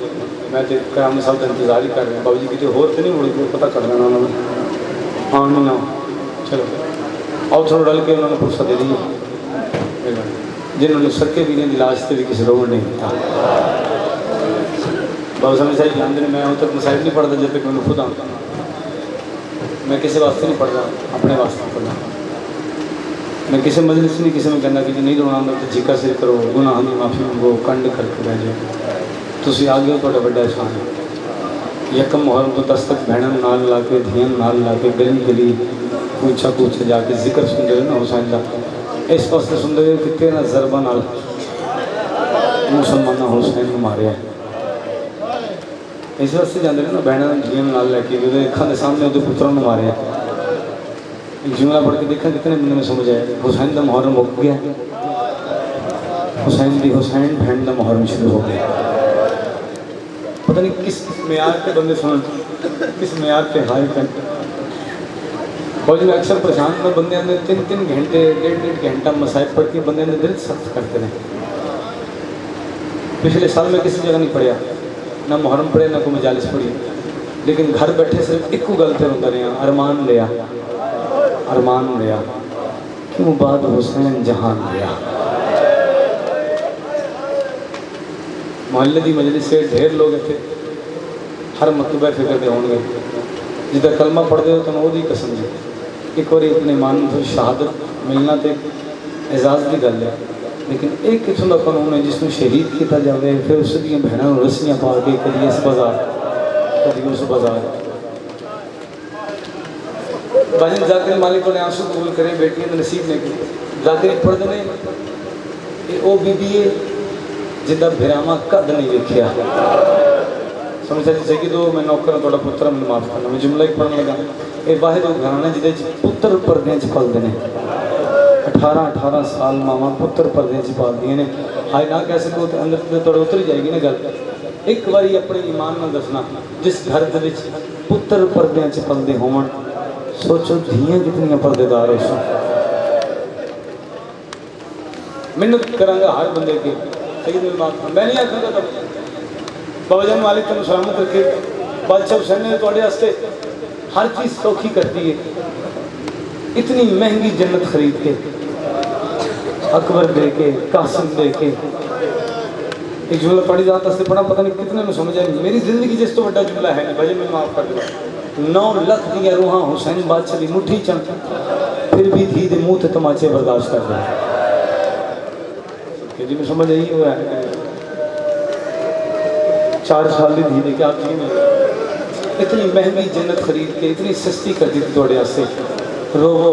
मैं तो कराम साहब का इंतजार ही कर रहा हूँ। बाबू जी कितने होर तो नहीं मुड़ी पता कर लेना उन्होंने हाँ नहीं ना चलो आओ थोड़ा डल के उन्होंने फुर्सत दे दी जिन्होंने सके भी नहीं लाश से भी किसी रोड नहीं था। बाबू साहब साहब जानते हैं मैं उन तक मसाइल नहीं पढ़ता जब तक मैंने खुद आता। मैं किसी वास्ते नहीं पढ़ता अपने वास्ते पढ़ना। मैं किसी मजलिस नहीं किसी में कहना कि नहीं रोना तो झिका सिर करो गुनाह की माफ़ी मंगो कंड करके बह जाओ तुसी आ गए तो बड़ा एहसान है। यकम मुहर्रम तो 10 तक भैन नाल ला के धियन नाल ला के गली गली पूछा पूछे जाके जिक्र सुनते ना हुसैन का इस वास्ते सुनते कि तेरा जरबा नाल मुसलमान हुसैन को मारे है इस वास्ते जाते ना भैन धियन नाल लैके अखा के सामने वो पुत्रों को मारे है। जुमला पढ़ के देखा कितने बंदे में समझ आया हुसैन का मुहर्रम मुक गया हुसैन की हुसैन भैन का मुहर्रम शुरू हो गया। पता नहीं किस मेयार के बंदे सुन किस मेयार पे हाई कर फौज में अक्सर परेशान में बंदे ने 3-3 घंटे 1.5 घंटा मसाइब पढ़ के बंदे ने दिल सख्त करते रहे। पिछले साल में किसी जगह नहीं पढ़िया ना मुहर्रम पढ़े ना कोई मजालिस पढ़ी, लेकिन घर बैठे सिर्फ एक गल पर होता रहा अरमान लिया क्यों बाद हुसैन जहान लिया। मोहल्ले की मजलिस से ढेर लोग इतने हर मतलबा फिक्र के होंगे जिदा कलमा पढ़ते हो तो वो कसम जी एक बार अपने ईमान को शहादत मिलना तो एजाज़ की गल है, लेकिन एक किस्म का कानून है जिसमें शहीद किया जाए फिर उस भैनों रस्सियाँ पा के कभी इस बाजार कभी उस बाजार। भाजन जाकिर मालिक ने आंसू कबूल करें बेटियां तो नसीब ने की जाकिर पढ़ते ने वो बीबी है जिदा भिरावा कद नहीं देखिया समझा जी सही दो मैं नौकर थोड़ा पुत्र मैं माफ करना मैं जुमला ही पढ़ने लगा ये बाहर वो घराना जिदे पुत्र परदे च पलते हैं 18-18 साल मावा पुत्र परदे च पालदियां ने हाई ना कह सको तो अंदर थोड़ा उतर जाएगी ना गल। एक बार अपने ईमान में दसना जिस घर के पुत्र परदे च पलते होवन सोचो धियां कितनी पर्देदार हो। मिन्नत करांगा हर बंदे के सईद इमाम खान मैं नहीं आखूँगा तब बाबा जान मालिक तुम सलामत रखे बादशाह हुसैन ने थोड़े वास्ते हर चीज़ सौखी कर दी है इतनी महंगी जन्नत खरीद के अकबर दे के कासिम दे के एक जुमला पढ़ी जाता से पढ़ा पता नहीं कितने में समझ आए मेरी जिंदगी जिस तो बड़ा जुमला है नहीं भजन में माफ कर दो 9 लाख दिया रूहां हुसैन बादशाह की मुट्ठी चंद फिर भी धी दे मुंह ते तमाचे बर्दाश्त कर दे जी में समझ आई हुआ है 4 साल की धी दे के आप जी में इतनी महंगी जन्नत खरीद के इतनी सस्ती कर दी थोड़े वास्ते रोवो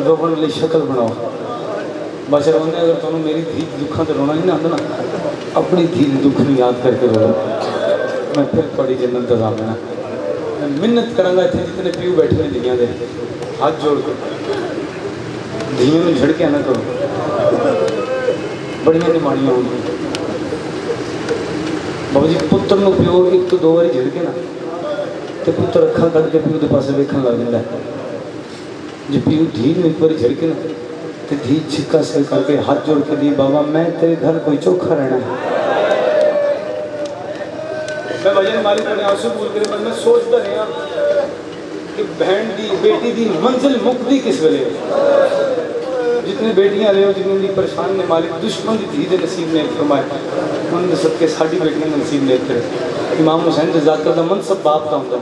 रोवन वाली शक्ल बनाओ बादशाह रोने अगर तुम मेरी धी दुखा तो रोना नहीं ना आंदा ना अपनी धी दुख में याद करके रो मैं फिर थोड़ी जन्नत दसा देना मैं मिन्नत करांगा इतने जितने प्यू बैठे ने धियां दे हाथ जोड़ के धियों में झड़के ना करो बड़िया निमाणियां होंगी बाबा जी पुत्र को प्यो एक तो 2 बारी झड़के ना तो पुत्र अखा कट के प्यू के पास वेखन लग जाता है जो प्यू धी में एक बार झड़के ना तो धी छिक्का से करके हाथ जोड़ के दी बाबा मैं तेरे घर कोई चोखा रहना है मैं वजन मालिक ने आंसू बोल के मैं सोचता रहा कि बहन दी बेटी दी मंजिल मुक्ति किस वेले जितनी बेटियां रहे हो जितनी परेशान ने मालिक दुश्मन की धी दे नसीब ने फरमाए उन्होंने सबके साड़ी बेटियों ने नसीब ने करे इमाम हुसैन जाकर का मनसब बाप का होंगे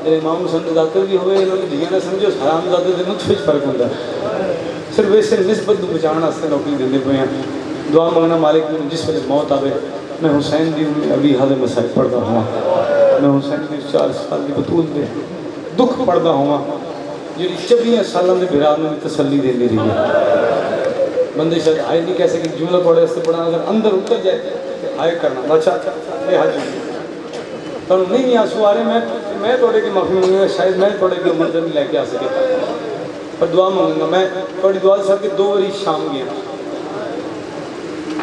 जब इमाम हुसैन जाकर भी हुए इन्होंने धियां ना समझो हरामजादे के नुत्फ फर्क होंगे सिर्फ वैसे निस्बत को बचाने वास्ते नौकरी देंगे पे हैं दुआ मंगना मालिक में जिस वजह मौत आवे मैं हुसैन दी अभी हाल मसाइल पढ़ता हुआ मैं हुसैन की 4 साल की बतूल दे दुख पढ़ता हुआ जी 24 सालों के बिरा में तसली देती रही है बंदे शायद आए नहीं कह सके जुमला पढ़े वास्ते पढ़ा अगर अंदर उतर जाए तो आए करना अच्छा ये हाथ तो नहीं आंसू आ रहे मैं थोड़े की माफ़ी मंगूंगा शायद मैं थोड़े की मंजर नहीं लेके आ सके पर दुआ मांगूंगा मैं थोड़ी दुआ सर के 2 बारी शाम गया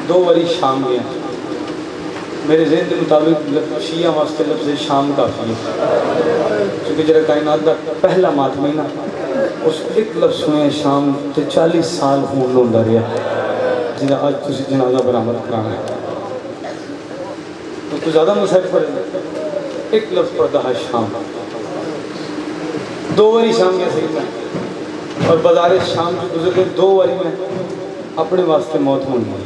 2 बारी शाम गया मेरे जहन के मुताबिक शिया वास्ते लफ्ज़ शाम काफ़ी है क्योंकि जरा कायनात का पहला मातमी ना उस एक लफ्ज़ सुने शाम तो 40 साल खून होंदा रहा जिन्हें अज तुम जनाजा बरामद कराना है तो ज़्यादा मसाइल पड़े एक लफ्ज़ पढ़ता है शाम 2 बारी शाम गया सही मैं और बाजार शाम जो गुजर गए 2 बारी में अपने वास्ते मौत होनी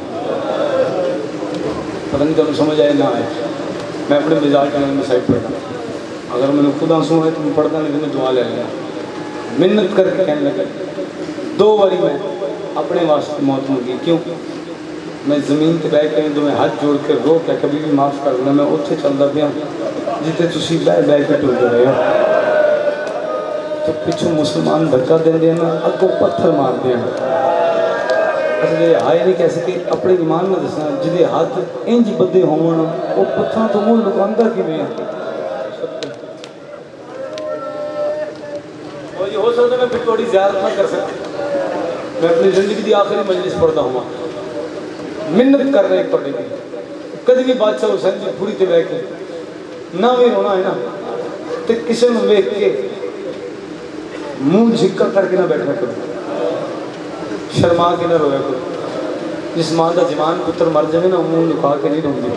पता नहीं तुम समझ आए ना आए मैं अपने मिजाज के में साइड पढ़ता अगर मैंने खुद आंसू है तो मैं पढ़ता नहीं तो मैं दुआ ले लेना मिन्नत करके कहने लगा 2 बारी मैं अपने वास्ते मौत होगी क्यों मैं ज़मीन पर बह के तो मैं हाथ जोड़ के रो के कभी भी माफ़ कर देना मैं उत्थे चलता पाया जिते तुम बह के टुरते रहे हो तो पिछों मुसलमान धक्का देंगे ना अगों पत्थर मारते हैं असले आए नहीं कह सके अपने ईमान में दसना जिदे हाथ इंज बदे होवन वो पत्थर तो मुँह लुकांदा किवें और ये हो सकता मैं फिर थोड़ी ज़्यारत ना कर सकता मैं अपनी ज़िंदगी की आखिरी मजलिस पढ़ता हूँ मिन्नत कर रहे पढ़ने की कभी भी बादशाह हुसैन जी पूरी ते बह के ना भी रोना है ना तो किसी को वेख के मुँह झिक्का करके ना बैठा करो शर्मा के ना रोया करो जिस मां का जवान पुत्र मर जाए ना मुँह लुका के नहीं रोंदी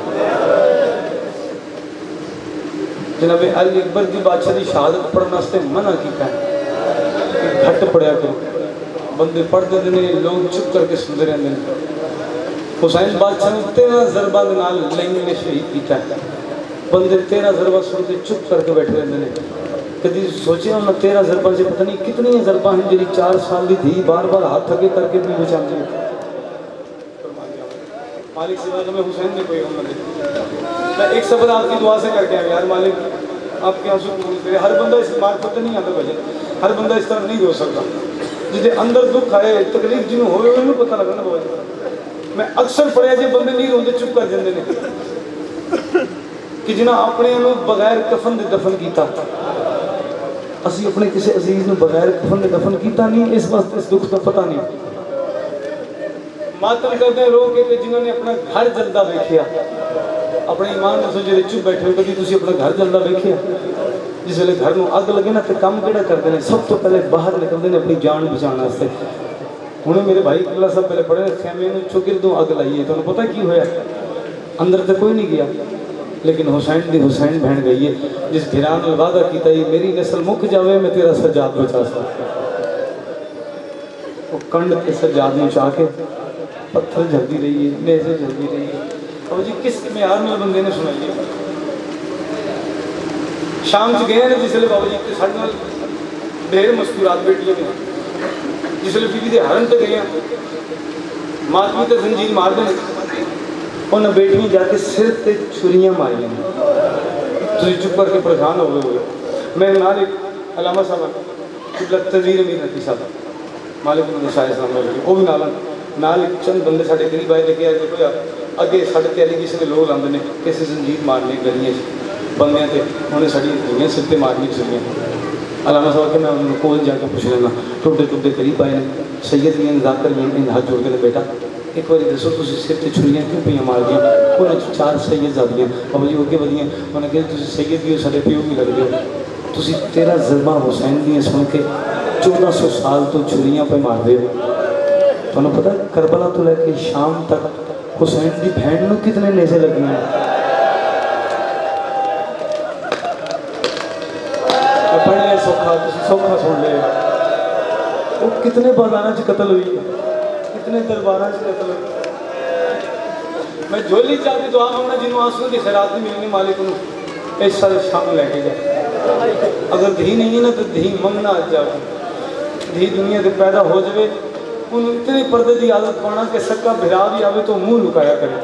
जनाब अली अकबर की बादशाह की शहादत पढ़ने वास्ते मना किया घट पढ़िया करो बंदे पढ़ते हैं लोग चुप करके सुनते रहते हैं हुसैन बादशाह ने 13 ज़रबा के नाल लैंग में शहीद किया बंदे 13 ज़रबा सुन के चुप करके बैठे रहते हैं कभी सोचे उन्हें 13 ज़रबा से पता नहीं कितनी ज़रबा हैं जी 4 साल की धी बार बार हाथ अगे करके भी बचाती है मालिक सिवा तो मैं हुसैन ने कोई मैं एक सफर आपकी दुआ से करके आया यार मालिक आपके आंसू कबूल करे हर बंदा इस मार्फत नहीं आता भजन हर बंदा इस तरह नहीं हो सकता जिसे अंदर दुख आए तकलीफ जिन्होंने होवे उन्हें पता लगना बहुत मैं अक्सर पढ़िया जो बंदे नहीं रोंदे चुप कर जाते हैं कि जिन्हें अपने बगैर कफन दे दफन किया असी अपने किसी अजीज ने बगैर कफन दे दफन किया नहीं इस वास्ते इस दुख का पता नहीं मातम करते रो के जिन्होंने अपना घर जलदा देखिया अपने ईमान में जो चुप बैठे हो कभी तुम अपना घर जलदा देखिया जिस वे घर में अग लगे ना तो काम केड़ा करते हैं सब तो पहले बाहर निकलते हैं अपनी जान बचाने वास्ते हुणे मेरे भाई कला साहब पहले पढ़े खैमे में चौगिरदों अग लाइए तो पता की होया अंदर तो कोई नहीं गया लेकिन हुसैन दी हुसैन बहन गई है जिस भिरान ने वादा किया मेरी नस्ल मुक जावे मैं तेरा सज्जाद बचा सकता वो कंड के सज्जाद में चाह के पत्थर जल्दी रही है नेज़े जल्दी रही है और जी किस म्यार में बंदे ने सुनाई है शाम च गए जिसले बाबू जी के साढ़े नाल ढेर मुस्कुरात बेटियां ने जिसले बीबी के हरन तक गए मातमी तो जंजीर मार दें उन्हें बेटियां जाके सिर ते छुरियां मारियां तुम चुप करके परेशान हो गए मैं नाल एक अलामा साहब तनवीर अमीर नकी साहब मालिक शायद वो भी नाल चंद बंदे साढ़े गरीब आए लेके आए देखो अगे साढ़े ते एलीगेशन लोग लाते हैं किसी जंजीर मारने गलियां बंदियां ते उन्हें साड़ी धुइयां सिर ते मारनी छुरियां अलामा साहब के मैं उन्होंने कोल जाके पूछ लेना टुडे टुडे करीब आए सैयद भी जाकर भी हाथ जोड़ के बेटा एक बार दसो तुम सिर से छुरियां क्यों पे मार दियाँ उन्हें 4 सैयद जादियाँ बाबा जी अगे वधियाँ उन्हें कहा तुम सैयद भी हो साढ़े प्यो भी लगते हो तुम 13 ज़ल्मा हुसैन दी सुन के 1400 साल तो छुरियां पे मारते हो तुम्हें पता करबला तो लैके शाम तक हुसैन की बहन को कितने नेज़े लगे हैं पढ़ लिया सौखा सुन लिया वो कितने बाजारों च कतल हुई कितने दरबार से कतल हुई मैं झोली चाहती दुआ मांगना जिन्होंने आंसू की खैरात नहीं मिलनी मालिक को इस साल शाम लैके जाए अगर धी नहीं है ना तो धी मंगना जाए धी दुनिया से पैदा हो जाए उन्हें इतने पर्दे की आदत पाना कि सक्का भिरा भी आवे तो मुँह लुकाया करे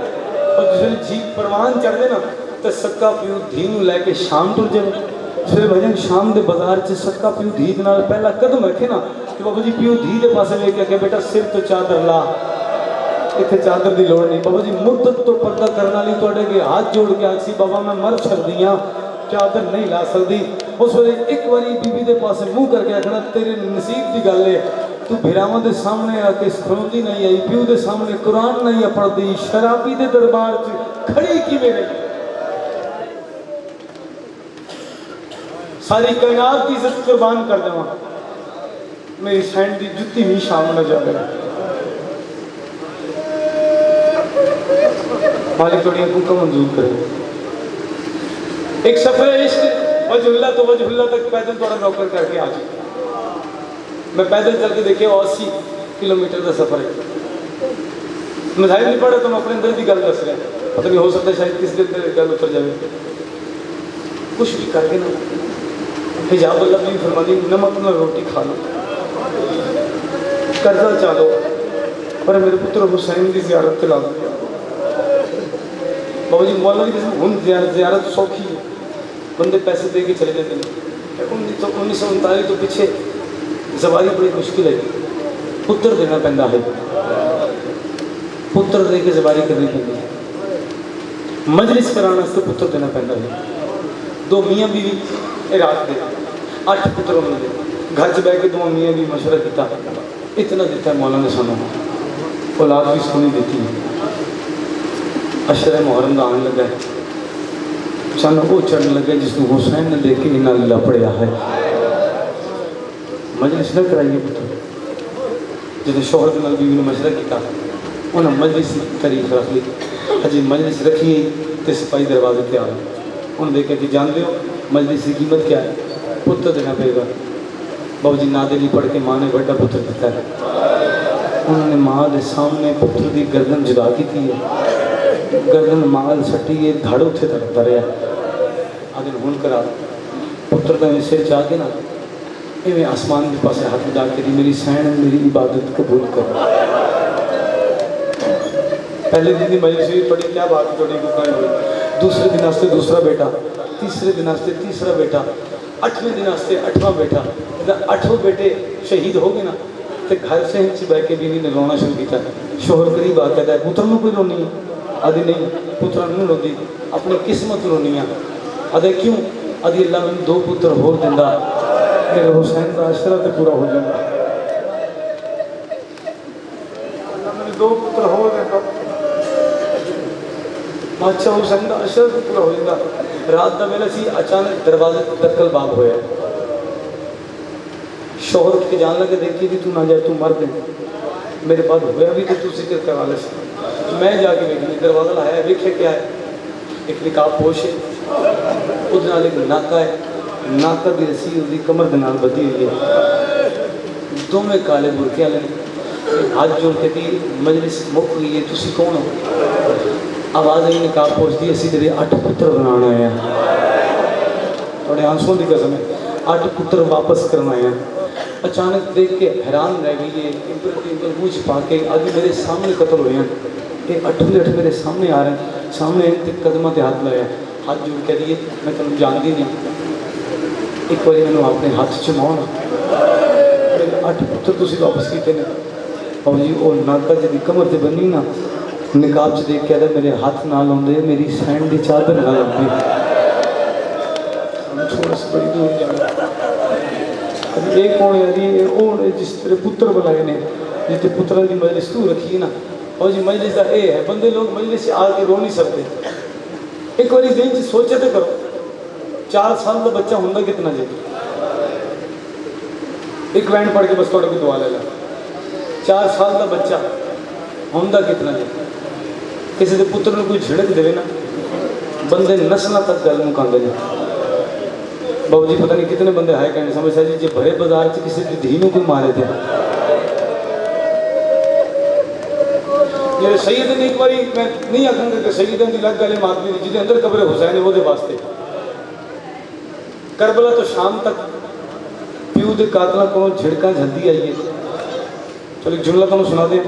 और जिस जी परवान चढ़ते ना तो सक्का प्यू धी लैके शाम टुर जाए फिर भजन शाम के बाजार से सक्का प्यू धी नाल पहला कदम रखे ना कि बाबू जी प्यू धी के पास वेख के बेटा सिर तो चादर ला इतने चादर की लोड़ नहीं बाबू जी मुद्दत तो पर्दा करने वाली थोड़े के हाथ जोड़ के आखसी बाबा मैं मर सकती हाँ चादर नहीं ला सकती उस वे एक बारी बीबी के पास मुँह करके आखना तेरे नसीब की गल है तू भिरावां के सामने आके खड़ोती नहीं आई प्यू के सामने कुरान नहीं पढ़ती शराबी के दरबार च खड़ी किवें रही सारी कायनात की इज्जत कुर्बान कर देवा मेरी सैंड की जुत्ती भी शाम न जाए मालिक थोड़ी हुक्म मंजूर करे एक सफर इश्क वजहुल्ला तो वजहुल्ला तक पैदल थोड़ा नौकर करके आ जाए मैं पैदल चल के देखे 80 किलोमीटर का सफर है मज़ाहिर नहीं पड़ा तो मैं अपने अंदर की गल दस रहा पता नहीं हो सकता शायद किसी दिन गल उतर जाए कुछ भी करके ना हिजाब अल्लाह भी फरमानी नमक में रोटी खा लो कर्जा चालो पर मेरे पुत्र हुसैन की ज़ियारत ला दो बाबू जी मौला की हम ज़ियारत सौखी है बंदे पैसे दे के चले जाते हैं 1939 तो पीछे जवारी बड़ी मुश्किल है पुत्र देना पैंदा है पुत्र दे के जवारी करनी पैंदी है मजलिस कराने वास्ते पुत्र देना पैंदा है 2 मियाँ बीवी रात दे 8 पुत्र उन्होंने घर च बह के 2 मियाँ भी मशवरा किया इतना दिता है मौला ने सानू औलाद भी सोनी देती है अशरे मुहर्रम का आने लगा है चंद वो चढ़ने लगे जिसको हुसैन ने देख के इन्ना लीला पढ़िया है मजलिस न कराइए पुत्र जो शोहर के नाल बीवी ने मशवरा किया उन्हें मजलिस की तारीफ रख ली हजी मजलिस रखी तो सिपाही दरवाजे पे आ गए उन्हें देखे कि जानते हो मजलिस की कीमत क्या है पुत्र देना पड़ेगा बाबू जी नादे नहीं पढ़ के माँ ने बड़ा पुत्र दिता है उन्होंने माँ के सामने पुत्र की गर्दन जुदा की है गर्दन माल सटी है धड़ उत्थे धड़कता रहा आगे हूँ करा पुत्र का सिर चाह के ना इवें आसमान के पास हाथ उठा के मेरी सैन मेरी इबादत कबूल कर पहले दिन की मजलिस भी पढ़ी क्या बात थोड़ी गुफ्तानी हुई दूसरे दिन वास्ते दूसरा बेटा तीसरे दिन वास्ते तीसरा बेटा 8वें दिन वास्ते 8वां बेटा जब 8 बेटे शहीद हो गए ना तो घर से बह के बीवी ने रोना शुरू किया शोहर करीब आ कहता है पुत्र में कोई रोनी है आदि नहीं पुत्र नहीं रोती अपनी किस्मत रोनी है आदि क्यों आदि अल्लाह मैंने 2 पुत्र होर दिंदा मेरे हुसैन का अशरा तो पूरा हो जाता मैंने 2 पुत्र होर दिंदा बादशाह हुसैन का अशर पूरा हो जाता रात का वेला सी अचानक दरवाजे दखल बाग होया शोहर के जान लगे देखी भी तू ना जाए तू मर दे मेरे पास होया भी तो तुसी के करवाले से मैं जाके देखने दरवाजा लाया वेखे क्या है एक निकाब पोश है उस नाल एक नाका है नाका की रस्सी उसकी कमर के नाल बधी हुई है दोवें काले बुरके वाले हाथ जोड़ के दी मजलिस मुक गई है तुसी कौन हो आवाज़ आई निकाब पोश दी असी तेरे 8 पुत्र बनाना आए थोड़े आंसुओं की कसम है 8 पुत्र वापस करना आए अचानक देख के हैरान रह गई है इम्पर मुँह छुपा के अभी मेरे सामने कत्ल हुए हैं ये 8 मेरे सामने आ रहे हैं सामने कदम से हाथ लाया हाथ जोड़ के दिए मैं तुम जानती नहीं एक बार मैंने अपने हाथ चुमाओ ना 8 पुत्र तुम वापस किए ने और जी वो नाका जी कमर से बनी ना निकाब च देख के मेरे हाथ ना लाते मेरी सैन की चादर ना लगती बड़ी दूर जाना एक कौन है जी वो जिस तेरे पुत्र बुलाए ने जितने पुत्रों की मजलिस तू रखी है ना और जी मजलिस का ये है बंदे लोग मजलिस से आके रो नहीं सकते एक बार दिन सोचे तो करो 4 साल का बच्चा होंगे कितना जी एक लाइन पढ़ के बस थोड़ा भी दुआ ले ला 4 साल का बच्चा होंगे कितना जी किसी के पुत्र ने कोई झिड़क दे ना बंदे नस्ल तक गल मुकाते हैं बाबू जी पता नहीं कितने बंदे है कहने समझ जी जो भरे बाजार से किसी की धी को मारे थे मेरे शहीद ने एक बार मैं नहीं आखंगा कि शहीदों की लग गले मारती थी जिसे अंदर कब्र हुसैन है वो वास्ते करबला तो शाम तक प्यू के कातलों को झिड़का झलदी आई है चलो जुमला तुम सुना दें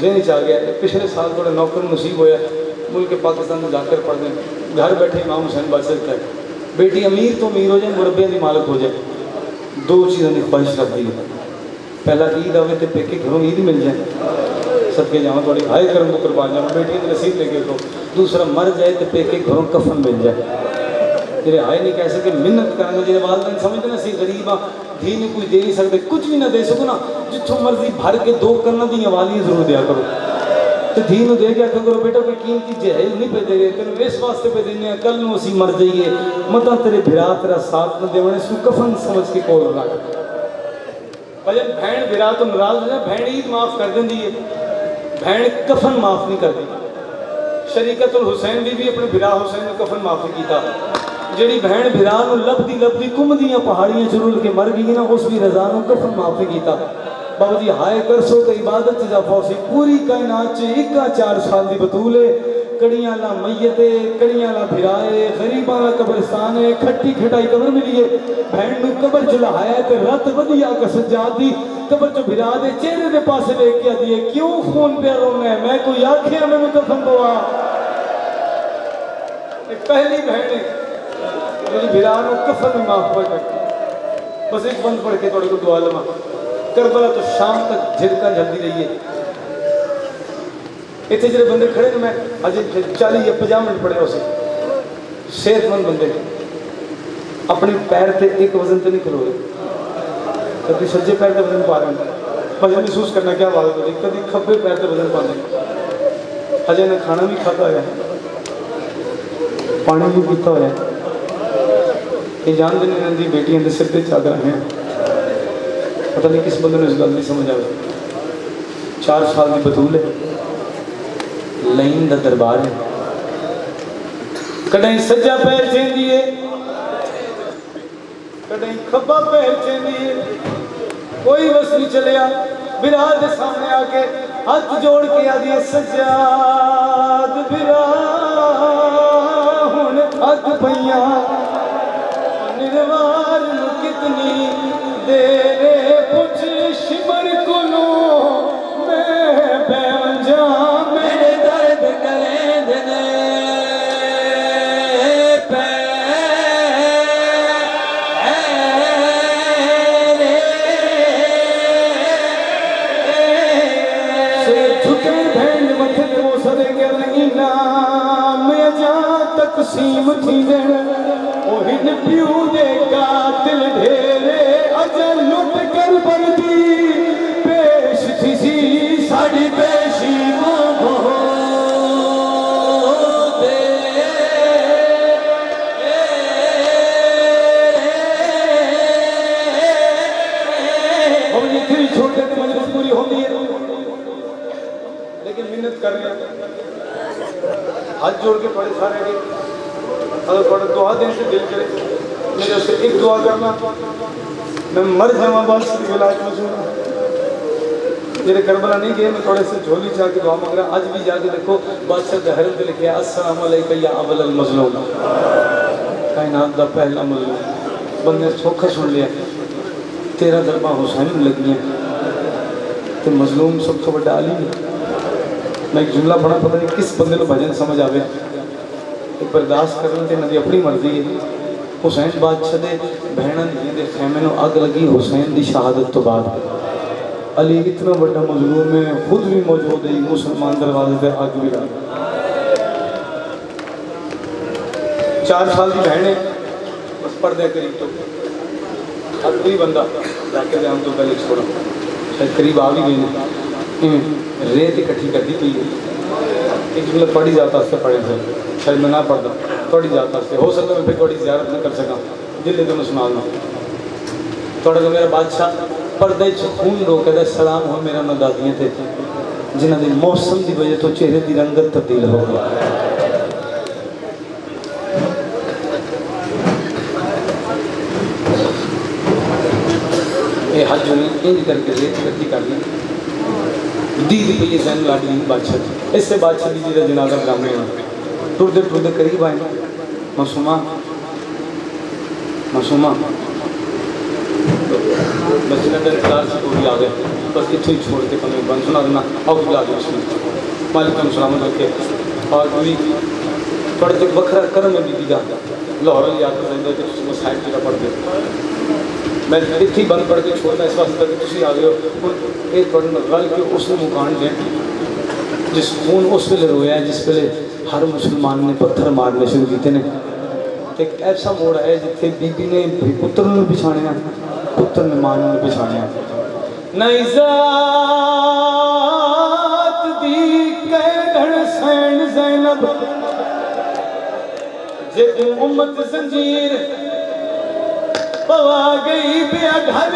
जेहन च आ गया पिछले साल थोड़ा नौकर नसीब होया मुल्क पाकिस्तान में जाकर पढ़ दें घर बैठे इमाम हुसैन बादशाह का बेटी अमीर तो अमीर हो जाए मुरब्बे की मालक हो जाए 2 चीज़ों की ख्वाहिश रखती है पहला ईद आवे तो पेके घरों ईद मिल जाए सदके जाओ थोड़ी हाय कर्म को कुर्बान जाओ बेटी की नसीब लेके दो दूसरा मर जाए तो पेके घरों कफन मिल जाए तेरे हाय नहीं कह सके मिन्नत करना जो वालदैन समझते ना सी गरीब हाँ धी नहीं कुछ दे नहीं सकते कुछ भी ना दे सको ना जितों मर्जी भर के 2 करना दी वालियाँ जरूर दिया करो तो धी में दे के आखा करो बेटा कोई कीमती जहल नहीं पे दे रहे तेन इस वास्ते पे देने कल नूं असीं मर जाइए मत तेरे भिरा तेरा साथ न देवने इसको कफन समझ के कोल रख भजन भैन भिरा तो नाराज हो जाए भैन ईद माफ कर देंदी है भैन कफन माफ नहीं करती शरीकतुल हुसैन भी अपने भिरा हुसैन ने कफन माफ नहीं किया जी भैन भिरा लभदी लभदी घूमदियां पहाड़ियां चुरुल के मर गई ना उस भी रजा कफन माफ नहीं किया बाबा जी हाय कर सो तो इबादत जा फौसी पूरी कायनात च 4 साल की बतूल है कड़ियां ला मैयते कड़ियां ला फिराए गरीबां ला कब्रिस्तान है खट्टी खटाई कबर मिली है भैन नूं कबर च लहाया ते रत वधिया कसजात दी कबर चो फिरा दे चेहरे दे पासे देख के आदी है क्यों खून पे रोना है मैं कोई आखिया मैनूं कफन दवा पहली बहन है मेरी फिरा नूं कफन माफ कर बस एक बंद पढ़ के थोड़े को दुआ लवा करबला तो शाम तक झिड़का जल्दी रही है इतने जो बंदे खड़े ने मैं अजे 40 या 50 मिनट पड़े उसे सेहतमंद बंदे अपने पैर से एक वजन तो नहीं खलो रहे कभी सज्जे पैर से वजन पा रहे हैं वजन महसूस करना क्या बात हो रही कभी खब्बे पैर से वजन पाते अजय ने खाना भी खाता है पानी भी पीता है ये जान देने नंदी बेटियां के सिर पर चादर हैं पता नहीं किस बंदे ने इस गल नहीं समझ आए 4 साल की बतूल है लाइन का दरबार है कदई सज्जा पैर चेंदी है कदई खब्बा पैर चेंदी है कोई बस नहीं चलिया बिरा के सामने आके हाथ जोड़ के आ दिए सज्जाद बिरा हुण थक पईया निर्वार कितनी देर पुछ शिमर कोलो मैं बैवंजा मेरे दर्द करे दे झुके भेंड मथे वो सदे के रंगीना मैं जा तकसीम थी ओहिन प्यू दे कातिल ढेरे अजल लुट कर बरदी पेश थी सी साड़ी पेशी हो दे अब ये थी छोटे मजलिस पूरी होती है मिन्नत कर रहे हैं, हाथ जोड़ के थोड़े सारे के अगर थोड़ा दुआ देने से दिल करे मेरे से एक दुआ करना, मैं मर जावा बस विलायत में मेरे करबला नहीं गए, मैं थोड़े से झोली चाह के दुआ मांग रहा। आज भी जाके देखो बादशाह दहर पे लिखे अस्सलाम अलैका या अवल मजलूम, कायनात दा पहला मजलूम। बंदे सौखा सुन लिया, तेरा दरबार हुसैन लगी है तो मजलूम सब तो बड़ा अली है। मैं एक जुमला पढ़ा, पता नहीं किस बंदे को भजन समझ आवे, एक बर्दाश्त करने ते नदी अपनी मर्जी है। हुसैन बादशाह दे बहन दे खैमे नूं अग लगी हुसैन दी शहादत तो बाद। अली इतना बड़ा मजलूम है, खुद भी मौजूद है, मुसलमान दरवाजे पे अग भी लगी। 4 साल की बहन है, बस पर्दे करीब तो अब कोई बंदा जाके हम तो पहले छोड़ा शायद करीब आ भी गई ना, रेत इकट्ठी कर दी गई है। एक जुमला पढ़ी जाता उससे पढ़े थे, शायद मैं ना पढ़ता, पढ़ी जाता उससे हो सकता मैं फिर थोड़ी ज़्यारत न कर सका, दिल तो मैं सुना दूँ थोड़ा। तो मेरा बादशाह पर्दे च खून रोकदा सलाम हो मेरा ना दादियाँ थे जिन्हों के मौसम की वजह तो चेहरे की रंगत तब्दील हो गई। ये हज इंज करके रेत इकट्ठी कर ली दीदी पी जैन लाडी बादशाह, इससे बादशाह जी का जनाजा ड्रामे में टुरते टुरते करीब आए। मासूमा मासूमा बस जिन्हें इंतजार से कोई आ गए, बस इतों ही छोड़ के तुम्हें बंद सुना देना आओ बुला दो उसमें वालेकुम सलाम करके। और कोई थोड़े तक वखरा कर्म में बीती जा लाहौर याद कर साइड जगह पढ़ गए। मैं इतनी बंद पढ़ के छोड़ना इस वास्ते कि तुम आ गए हो ये पढ़ना गल के उसने मुकान दें जिस खून उस वेले रोया जिस वेले हर मुसलमान ने पत्थर मारने शुरू किए ने। एक ऐसा मोड़ है जिथे बीबी ने पुत्र ने पछाणिया, पुत्र ने मां ने पछाणिया। नहीं जात दी कैदन सैन ज़ैनब जे उम्मत जंजीर पवा गई पे घर